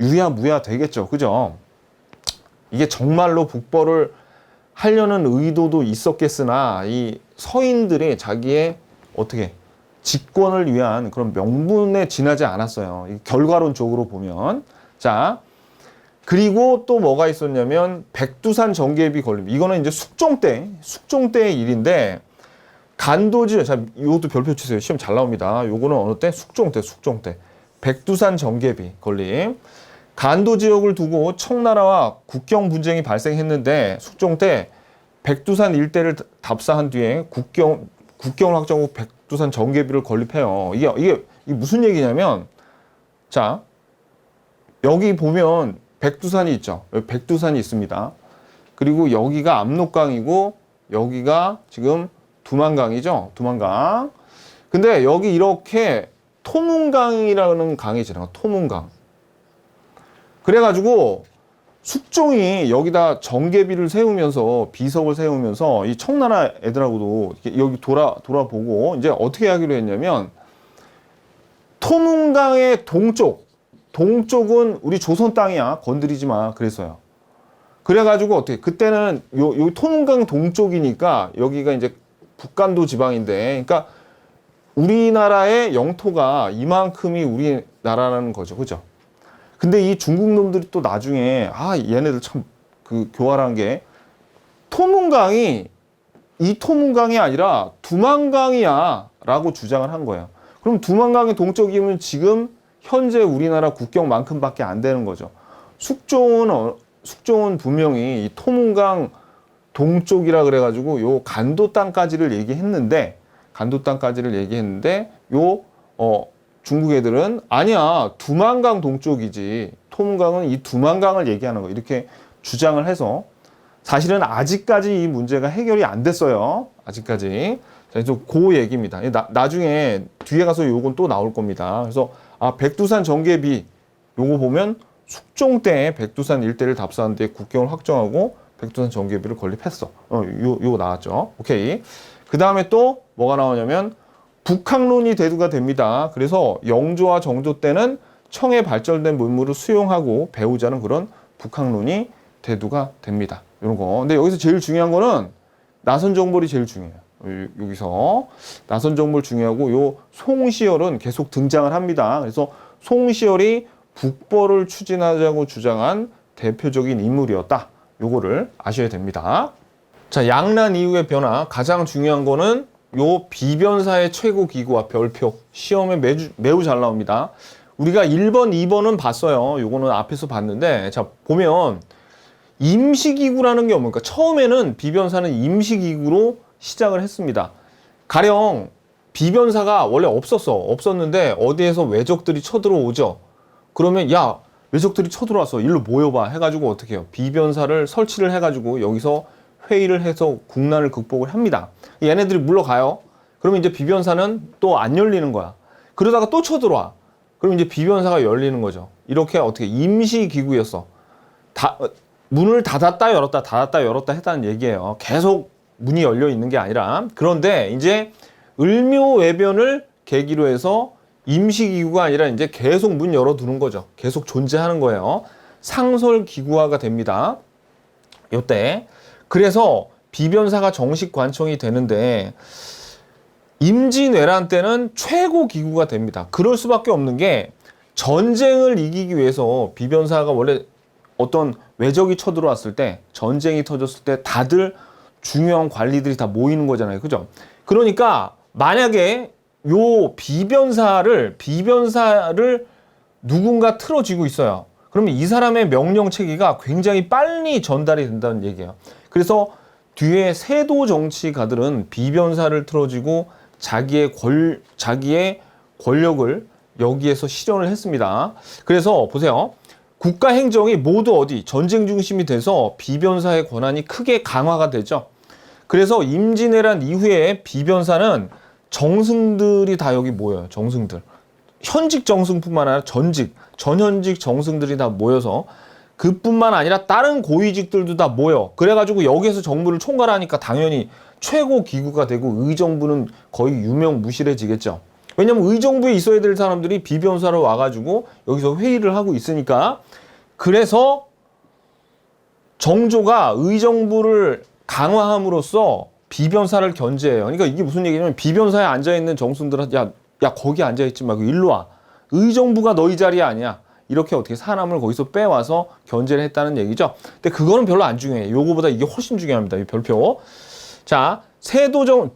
유야무야 되겠죠. 그죠? 이게 정말로 북벌을 하려는 의도도 있었겠으나 이 서인들이 자기의 어떻게 직권을 위한 그런 명분에 지나지 않았어요. 이 결과론적으로 보면. 자, 그리고 또 뭐가 있었냐면 백두산 정계비 건립. 이거는 이제 숙종 때의 일인데, 간도지, 자, 이것도 별표 치세요. 시험 잘 나옵니다. 요거는 어느 때? 숙종 때. 백두산 정계비 건립. 간도 지역을 두고 청나라와 국경 분쟁이 발생했는데, 숙종 때 백두산 일대를 답사한 뒤에 국경을 확정 후 백두산 정계비를 건립해요. 이게 무슨 얘기냐면, 자, 여기 보면 백두산이 있죠. 여기 백두산이 있습니다. 그리고 여기가 압록강이고 여기가 지금 두만강이죠. 두만강. 근데 여기 이렇게 토문강이라는 강이 지나가. 토문강. 그래가지고 숙종이 여기다 정계비를 세우면서 비석을 세우면서 이 청나라 애들하고도 여기 돌아보고 이제 어떻게 하기로 했냐면, 토문강의 동쪽은 우리 조선 땅이야. 건드리지 마. 그랬어요. 그래가지고 어떻게, 그때는 요 토문강 동쪽이니까 여기가 이제 북간도 지방인데, 그러니까 우리나라의 영토가 이만큼이 우리나라라는 거죠. 그죠? 근데 이 중국 놈들이 또 나중에, 얘네들 참 그 교활한 게, 토문강이 이 토문강이 아니라 두만강이야 라고 주장을 한 거예요. 그럼 두만강의 동쪽이면 지금 현재 우리나라 국경만큼밖에 안 되는 거죠. 숙종은 분명히 이 토문강 동쪽이라 그래가지고 요 간도 땅까지를 얘기했는데 요 중국 애들은 아니야, 두만강 동쪽이지. 토문강은 이 두만강을 얘기하는 거 이렇게 주장을 해서 사실은 아직까지 이 문제가 해결이 안 됐어요. 아직까지. 자, 그래서 그 얘기입니다. 나중에 뒤에 가서 요건 또 나올 겁니다. 그래서 백두산 전개비 요거 보면 숙종 때 백두산 일대를 답사한 뒤에 국경을 확정하고 백두산 전개비를 건립했어. 요거 나왔죠. 오케이. 그 다음에 또 뭐가 나오냐면 북학론이 대두가 됩니다. 그래서 영조와 정조 때는 청에 발전된 문물을 수용하고 배우자는 그런 북학론이 대두가 됩니다. 이런 거. 근데 여기서 제일 중요한 거는 나선정벌이 제일 중요해요. 여기서 나선정벌 중요하고 요 송시열은 계속 등장을 합니다. 그래서 송시열이 북벌을 추진하자고 주장한 대표적인 인물이었다. 요거를 아셔야 됩니다. 자, 양란 이후의 변화 가장 중요한 거는 요 비변사의 최고 기구와 별표 시험에 매우 잘 나옵니다. 우리가 1번, 2번은 봤어요. 요거는 앞에서 봤는데 자 보면 임시기구라는 게 뭡니까? 처음에는 비변사는 임시기구로 시작을 했습니다. 가령 비변사가 원래 없었는데 어디에서 왜적들이 쳐들어오죠. 그러면 야 왜적들이 쳐들어왔어 일로 모여봐 해가지고 어떻게 해요? 비변사를 설치를 해가지고 여기서 회의를 해서 국난을 극복을 합니다. 얘네들이 물러가요. 그러면 이제 비변사는 또 안 열리는 거야. 그러다가 또 쳐들어와. 그럼 이제 비변사가 열리는 거죠. 이렇게 어떻게 임시기구였어. 문을 닫았다 열었다 닫았다 열었다 했다는 얘기예요. 계속 문이 열려 있는 게 아니라. 그런데 이제 을묘외변을 계기로 해서 임시기구가 아니라 이제 계속 문 열어두는 거죠. 계속 존재하는 거예요. 상설기구화가 됩니다. 요때. 그래서 비변사가 정식 관청이 되는데 임진왜란 때는 최고 기구가 됩니다. 그럴 수밖에 없는 게 전쟁을 이기기 위해서 비변사가 원래 어떤 외적이 쳐들어왔을 때 전쟁이 터졌을 때 다들 중요한 관리들이 다 모이는 거잖아요. 그죠? 그러니까 만약에 요 비변사를 누군가 틀어쥐고 있어요. 그러면 이 사람의 명령 체계가 굉장히 빨리 전달이 된다는 얘기예요. 그래서 뒤에 세도 정치가들은 비변사를 틀어쥐고 자기의 권력을 여기에서 실현을 했습니다. 그래서 보세요. 국가 행정이 모두 어디 전쟁 중심이 돼서 비변사의 권한이 크게 강화가 되죠. 그래서 임진왜란 이후에 비변사는 정승들이 다 여기 모여요. 정승들. 현직 정승뿐만 아니라 전현직 정승들이 다 모여서 그뿐만 아니라 다른 고위직들도 다 모여. 그래가지고 여기에서 정부를 총괄하니까 당연히 최고 기구가 되고 의정부는 거의 유명무실해지겠죠. 왜냐면 의정부에 있어야 될 사람들이 비변사로 와가지고 여기서 회의를 하고 있으니까. 그래서 정조가 의정부를 강화함으로써 비변사를 견제해요. 그러니까 이게 무슨 얘기냐면 비변사에 앉아있는 정승들한테 야 거기 앉아있지 말고 일로 와. 의정부가 너희 자리 아니야. 이렇게 어떻게 사람을 거기서 빼와서 견제를 했다는 얘기죠. 근데 그거는 별로 안 중요해. 요거보다 이게 훨씬 중요합니다. 이 별표. 자,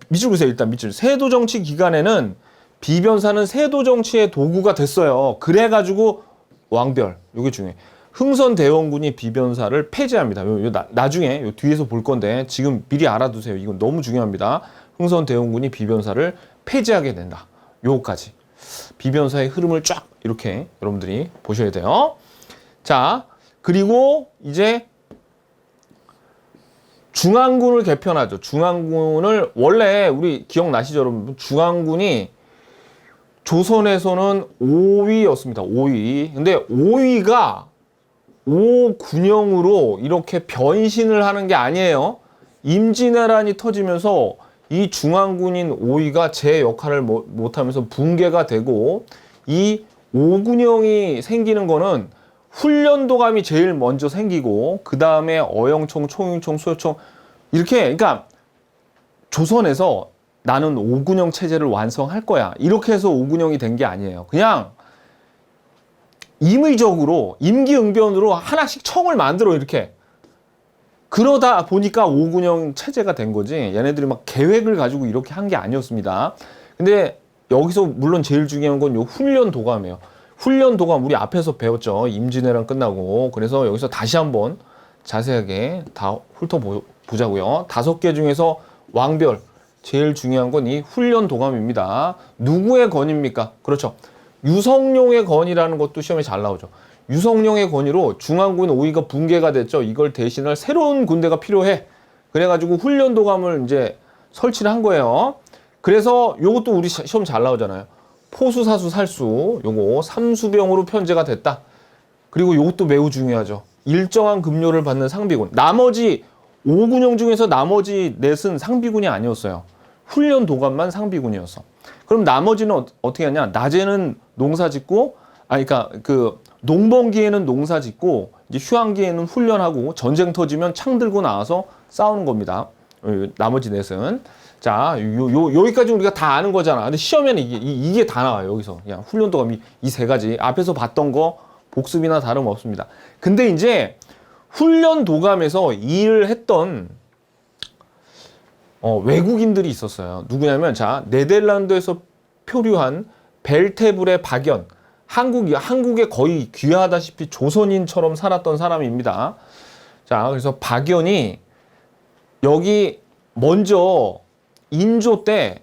밑줄 보세요. 일단 밑줄. 세도정치 기간에는 비변사는 세도정치의 도구가 됐어요. 그래가지고 왕별. 요게 중요해. 흥선대원군이 비변사를 폐지합니다. 나중에 요 뒤에서 볼 건데 지금 미리 알아두세요. 이건 너무 중요합니다. 흥선대원군이 비변사를 폐지하게 된다. 요거까지. 비변사의 흐름을 쫙 이렇게 여러분들이 보셔야 돼요. 자, 그리고 이제 중앙군을 개편하죠. 중앙군을 원래 우리 기억나시죠, 여러분? 중앙군이 조선에서는 5위였습니다. 5위. 근데 5위가 5군영으로 이렇게 변신을 하는 게 아니에요. 임진왜란이 터지면서 이 중앙군인 5위가 제 역할을 못하면서 붕괴가 되고 이 5군영이 생기는 거는 훈련도감이 제일 먼저 생기고 그 다음에 어영총, 총영총, 수여총 이렇게 그러니까 조선에서 나는 5군영 체제를 완성할 거야. 이렇게 해서 5군영이 된 게 아니에요. 그냥 임의적으로 임기응변으로 하나씩 청을 만들어 이렇게 그러다 보니까 5군영 체제가 된 거지 얘네들이 막 계획을 가지고 이렇게 한 게 아니었습니다. 근데 여기서 물론 제일 중요한 건 요 훈련 도감이에요. 훈련 도감 우리 앞에서 배웠죠. 임진왜란 끝나고. 그래서 여기서 다시 한번 자세하게 다 훑어보자고요. 5개 중에서 왕별 제일 중요한 건 이 훈련 도감입니다. 누구의 건입니까? 그렇죠. 유성룡의 건이라는 것도 시험에 잘 나오죠. 유성룡의 건의로 중앙군 5위가 붕괴가 됐죠. 이걸 대신할 새로운 군대가 필요해. 그래가지고 훈련도감을 이제 설치를 한 거예요. 그래서 요것도 우리 시험 잘 나오잖아요. 포수, 사수, 살수 요거 삼수병으로 편제가 됐다. 그리고 요것도 매우 중요하죠. 일정한 급료를 받는 상비군. 나머지 5군형 중에서 나머지 넷은 상비군이 아니었어요. 훈련도감만 상비군이었어. 그럼 나머지는 어떻게 하냐? 낮에는 농사 짓고, 그러니까 그 농번기에는 농사 짓고, 이제 휴양기에는 훈련하고, 전쟁 터지면 창 들고 나와서 싸우는 겁니다. 나머지 넷은. 자, 여기까지 우리가 다 아는 거잖아. 근데 시험에는 이게 다 나와요. 여기서. 그냥 훈련도감 이 세 가지. 앞에서 봤던 거 복습이나 다름없습니다. 근데 이제 훈련도감에서 일을 했던 외국인들이 있었어요. 누구냐면, 자, 네덜란드에서 표류한 벨테불의 박연. 한국에 거의 귀하다시피 조선인처럼 살았던 사람입니다. 자, 그래서 박연이 여기 먼저 인조 때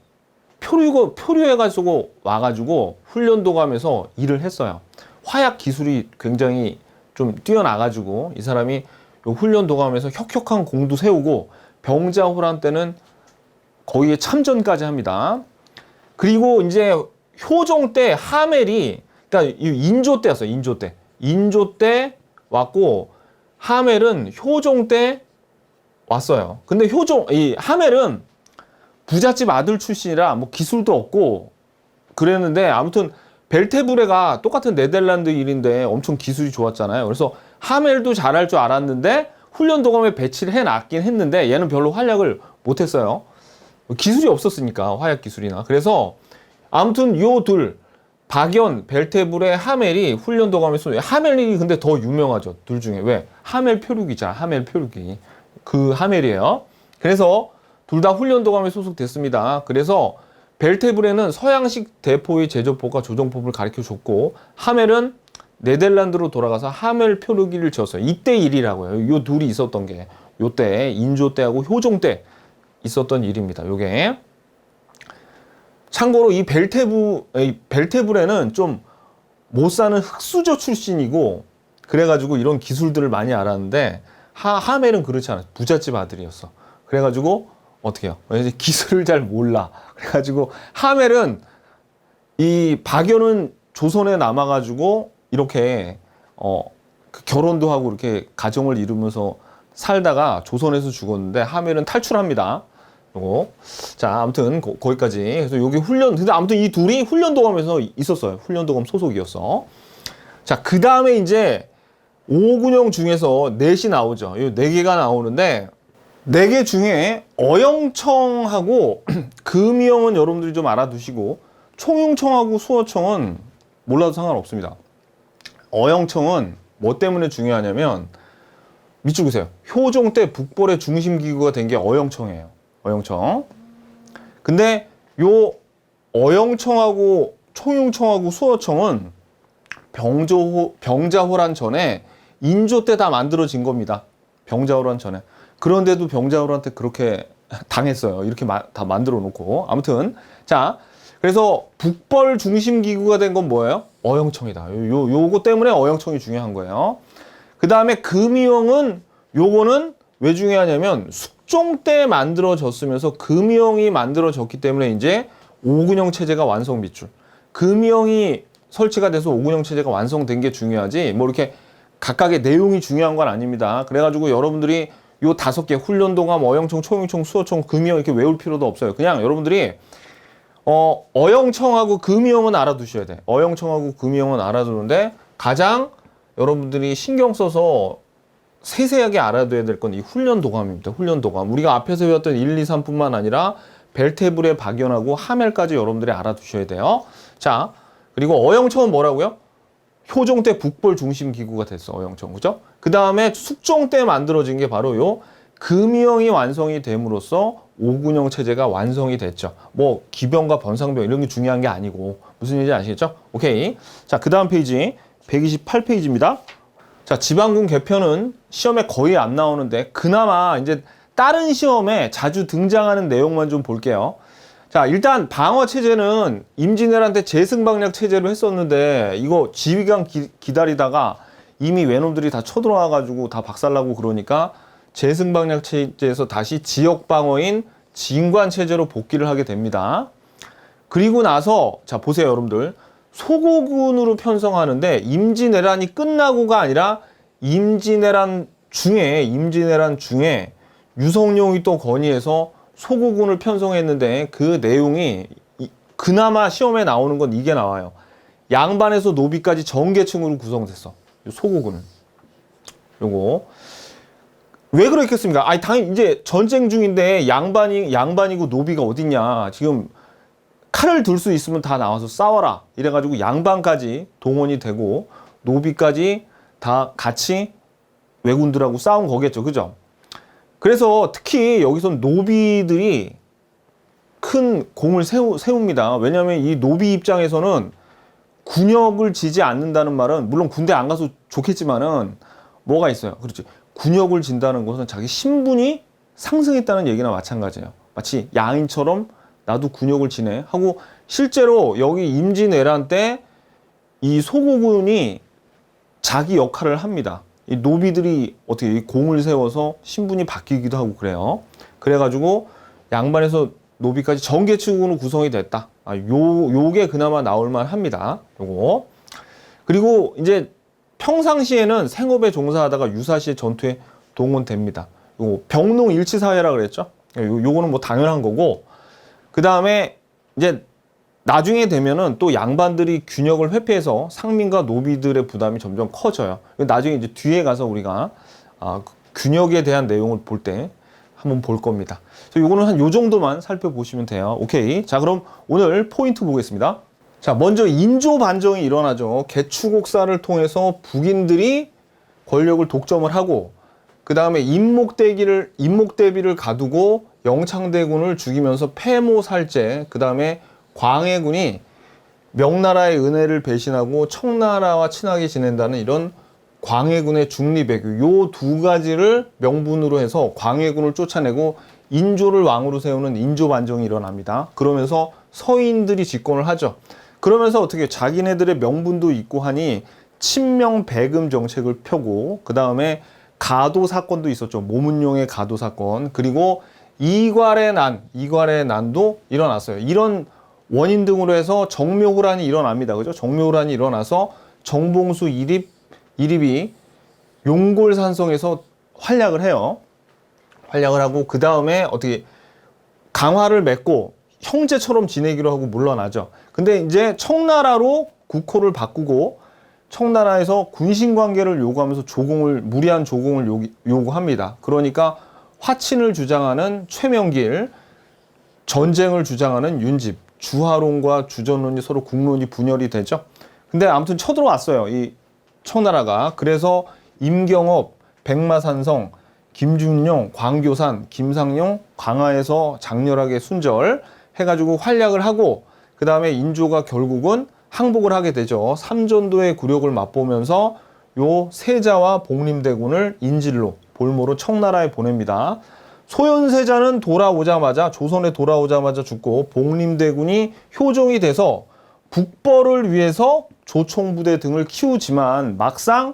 표류해가지고 와가지고 훈련도감에서 일을 했어요. 화약 기술이 굉장히 좀 뛰어나가지고 이 사람이 훈련도감에서 혁혁한 공도 세우고 병자호란 때는 거의 참전까지 합니다. 그리고 이제 효종 때 하멜이, 그러니까 인조 때였어요. 인조 때 왔고 하멜은 효종 때 왔어요. 근데 이 하멜은 부잣집 아들 출신이라 뭐 기술도 없고 그랬는데, 아무튼 벨테브레가 똑같은 네덜란드 일인데 엄청 기술이 좋았잖아요. 그래서 하멜도 잘할 줄 알았는데 훈련도감에 배치를 해놨긴 했는데 얘는 별로 활약을 못했어요. 기술이 없었으니까, 화약 기술이나. 그래서 아무튼 요 둘, 박연, 벨테브레, 하멜이 훈련도감에서, 하멜이 근데 더 유명하죠. 둘 중에. 왜? 하멜 표류기잖아. 하멜 표류기. 그 하멜이에요. 그래서 둘 다 훈련도감에 소속됐습니다. 그래서 벨테브레는 서양식 대포의 제조법과 조정법을 가르쳐줬고, 하멜은 네덜란드로 돌아가서 하멜 표류기를 지었어요. 이때 일이라고요. 요 둘이 있었던 게 요때 인조 때하고 효종 때 있었던 일입니다. 요게. 참고로 이 벨테브레는 좀 못 사는 흑수저 출신이고 그래가지고 이런 기술들을 많이 알았는데, 하멜은 그렇지 않아. 부잣집 아들이었어. 그래가지고 어떻게 해요? 기술을 잘 몰라. 그래가지고 하멜은, 이 박연은 조선에 남아가지고 이렇게 결혼도 하고 이렇게 가정을 이루면서 살다가 조선에서 죽었는데, 하멜은 탈출합니다. 요거. 자, 아무튼 거기까지. 그래서 여기 근데 아무튼 이 둘이 훈련도감에서 있었어요. 훈련도감 소속이었어. 자, 그 다음에 이제 5군형 중에서 넷이 나오죠. 이 4개가 나오는데, 4개 중에 어영청하고 금이형은 여러분들이 좀 알아두시고, 총융청하고 수어청은 몰라도 상관없습니다. 어영청은 뭐 때문에 중요하냐면, 밑줄 그세요. 효종 때 북벌의 중심 기구가 된 게 어영청이에요. 어영청. 근데 요 어영청하고 총융청하고 수어청은 병자호란 전에 인조 때 다 만들어진 겁니다. 병자호란 전에. 그런데도 병자호란한테 그렇게 당했어요. 이렇게 다 만들어 놓고. 아무튼 자, 그래서 북벌 중심 기구가 된 건 뭐예요? 어영청이다. 요거 때문에 어영청이 중요한 거예요. 그 다음에 금이형은, 요거는 왜 중요하냐면 숙종 때 만들어졌으면서 금이형이 만들어졌기 때문에 이제 5군형 체제가 완성 밑줄. 금이형이 설치가 돼서 5군형 체제가 완성된 게 중요하지, 뭐 이렇게 각각의 내용이 중요한 건 아닙니다. 그래가지고 여러분들이 요 5개, 훈련도감, 어영청, 총영청, 수어청, 금이형 이렇게 외울 필요도 없어요. 그냥 여러분들이 어영청하고 금이형은 알아두셔야 돼. 어영청하고 금이형은 알아두는데, 가장 여러분들이 신경 써서 세세하게 알아둬야 될 건 이 훈련도감입니다. 훈련도감. 우리가 앞에서 배웠던 1, 2, 3뿐만 아니라 벨테불의 박연하고 하멜까지 여러분들이 알아두셔야 돼요. 자, 그리고 어영청은 뭐라고요? 효종 때 북벌 중심 기구가 됐어. 어영청. 그죠? 그 다음에 숙종 때 만들어진 게 바로 요 금이형이 완성이 됨으로써 5군형 체제가 완성이 됐죠. 뭐 기병과 번상병 이런 게 중요한 게 아니고. 무슨 얘기인지 아시겠죠? 오케이. 자, 그 다음 페이지 128페이지입니다. 자, 지방군 개편은 시험에 거의 안 나오는데 그나마 이제 다른 시험에 자주 등장하는 내용만 좀 볼게요. 자, 일단 방어 체제는 임진왜란 때 제승방략 체제로 했었는데 이거 지휘관 기다리다가 이미 외놈들이 다 쳐들어와가지고 다 박살나고 그러니까 제승방략 체제에서 다시 지역 방어인 진관 체제로 복귀를 하게 됩니다. 그리고 나서 자 보세요 여러분들, 소고군으로 편성하는데 임진왜란이 끝나고가 아니라 임진왜란 중에 유성룡이 또 건의해서 소고군을 편성했는데 그 내용이 그나마 시험에 나오는 건 이게 나와요. 양반에서 노비까지 전계층으로 구성됐어. 소고군은. 요거. 왜 그랬겠습니까? 아니, 당연히 이제 전쟁 중인데 양반이고 노비가 어딨냐. 지금 칼을 들 수 있으면 다 나와서 싸워라. 이래가지고 양반까지 동원이 되고 노비까지 다 같이 왜군들하고 싸운 거겠죠. 그죠? 그래서 특히 여기서 노비들이 큰 공을 세웁니다. 왜냐하면 이 노비 입장에서는 군역을 지지 않는다는 말은 물론 군대 안 가서 좋겠지만은 뭐가 있어요. 그렇지. 군역을 진다는 것은 자기 신분이 상승했다는 얘기나 마찬가지예요. 마치 양인처럼 나도 군역을 지내 하고 실제로 여기 임진왜란 때 이 소고군이 자기 역할을 합니다. 이 노비들이 어떻게 공을 세워서 신분이 바뀌기도 하고 그래요. 그래가지고 양반에서 노비까지 전계층으로 구성이 됐다. 요게 그나마 나올만 합니다. 요거. 그리고 이제 평상시에는 생업에 종사하다가 유사시에 전투에 동원됩니다. 요 병농 일치사회라 그랬죠. 요거는 뭐 당연한 거고. 그 다음에 이제 나중에 되면은 또 양반들이 균역을 회피해서 상민과 노비들의 부담이 점점 커져요. 나중에 이제 뒤에 가서 우리가 균역에 대한 내용을 볼 때 한번 볼 겁니다. 요거는 한 요 정도만 살펴보시면 돼요. 오케이. 자, 그럼 오늘 포인트 보겠습니다. 자, 먼저 인조 반정이 일어나죠. 개추곡사를 통해서 북인들이 권력을 독점을 하고 그 다음에 임목대비를 가두고 영창대군을 죽이면서 폐모살제, 그 다음에 광해군이 명나라의 은혜를 배신하고 청나라와 친하게 지낸다는 이런 광해군의 중리배교, 요 두 가지를 명분으로 해서 광해군을 쫓아내고 인조를 왕으로 세우는 인조반정이 일어납니다. 그러면서 서인들이 집권을 하죠. 그러면서 어떻게 자기네들의 명분도 있고 하니 친명배금 정책을 펴고 그 다음에 가도 사건도 있었죠. 모문용의 가도 사건, 그리고 이괄의 난도 일어났어요. 이런 원인 등으로 해서 정묘호란이 일어납니다. 그죠? 정묘호란이 일어나서 정봉수 이립이 용골산성에서 활약을 해요. 활약을 하고 그 다음에 어떻게 강화를 맺고 형제처럼 지내기로 하고 물러나죠. 근데 이제 청나라로 국호를 바꾸고 청나라에서 군신관계를 요구하면서 무리한 조공을 요구합니다. 그러니까 화친을 주장하는 최명길, 전쟁을 주장하는 윤집, 주하론과 주전론이 서로 국론이 분열이 되죠. 근데 아무튼 쳐들어왔어요, 이 청나라가. 그래서 임경업, 백마산성, 김준용, 광교산, 김상용, 광화에서 장렬하게 순절 해가지고 활약을 하고 그 다음에 인조가 결국은 항복을 하게 되죠. 삼전도의 굴욕을 맛보면서 요 세자와 복림대군을 인질로 볼모로 청나라에 보냅니다. 소현세자는 조선에 돌아오자마자 죽고 복림대군이 효종이 돼서 북벌을 위해서 조총부대 등을 키우지만 막상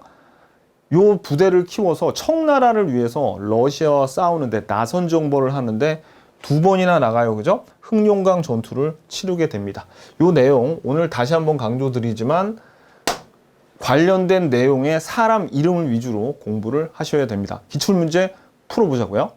요 부대를 키워서 청나라를 위해서 러시아와 싸우는데 나선 정벌을 하는데 2번이나 나가요. 그죠? 흑룡강 전투를 치르게 됩니다. 요 내용 오늘 다시 한번 강조드리지만 관련된 내용의 사람 이름을 위주로 공부를 하셔야 됩니다. 기출문제 풀어보자고요.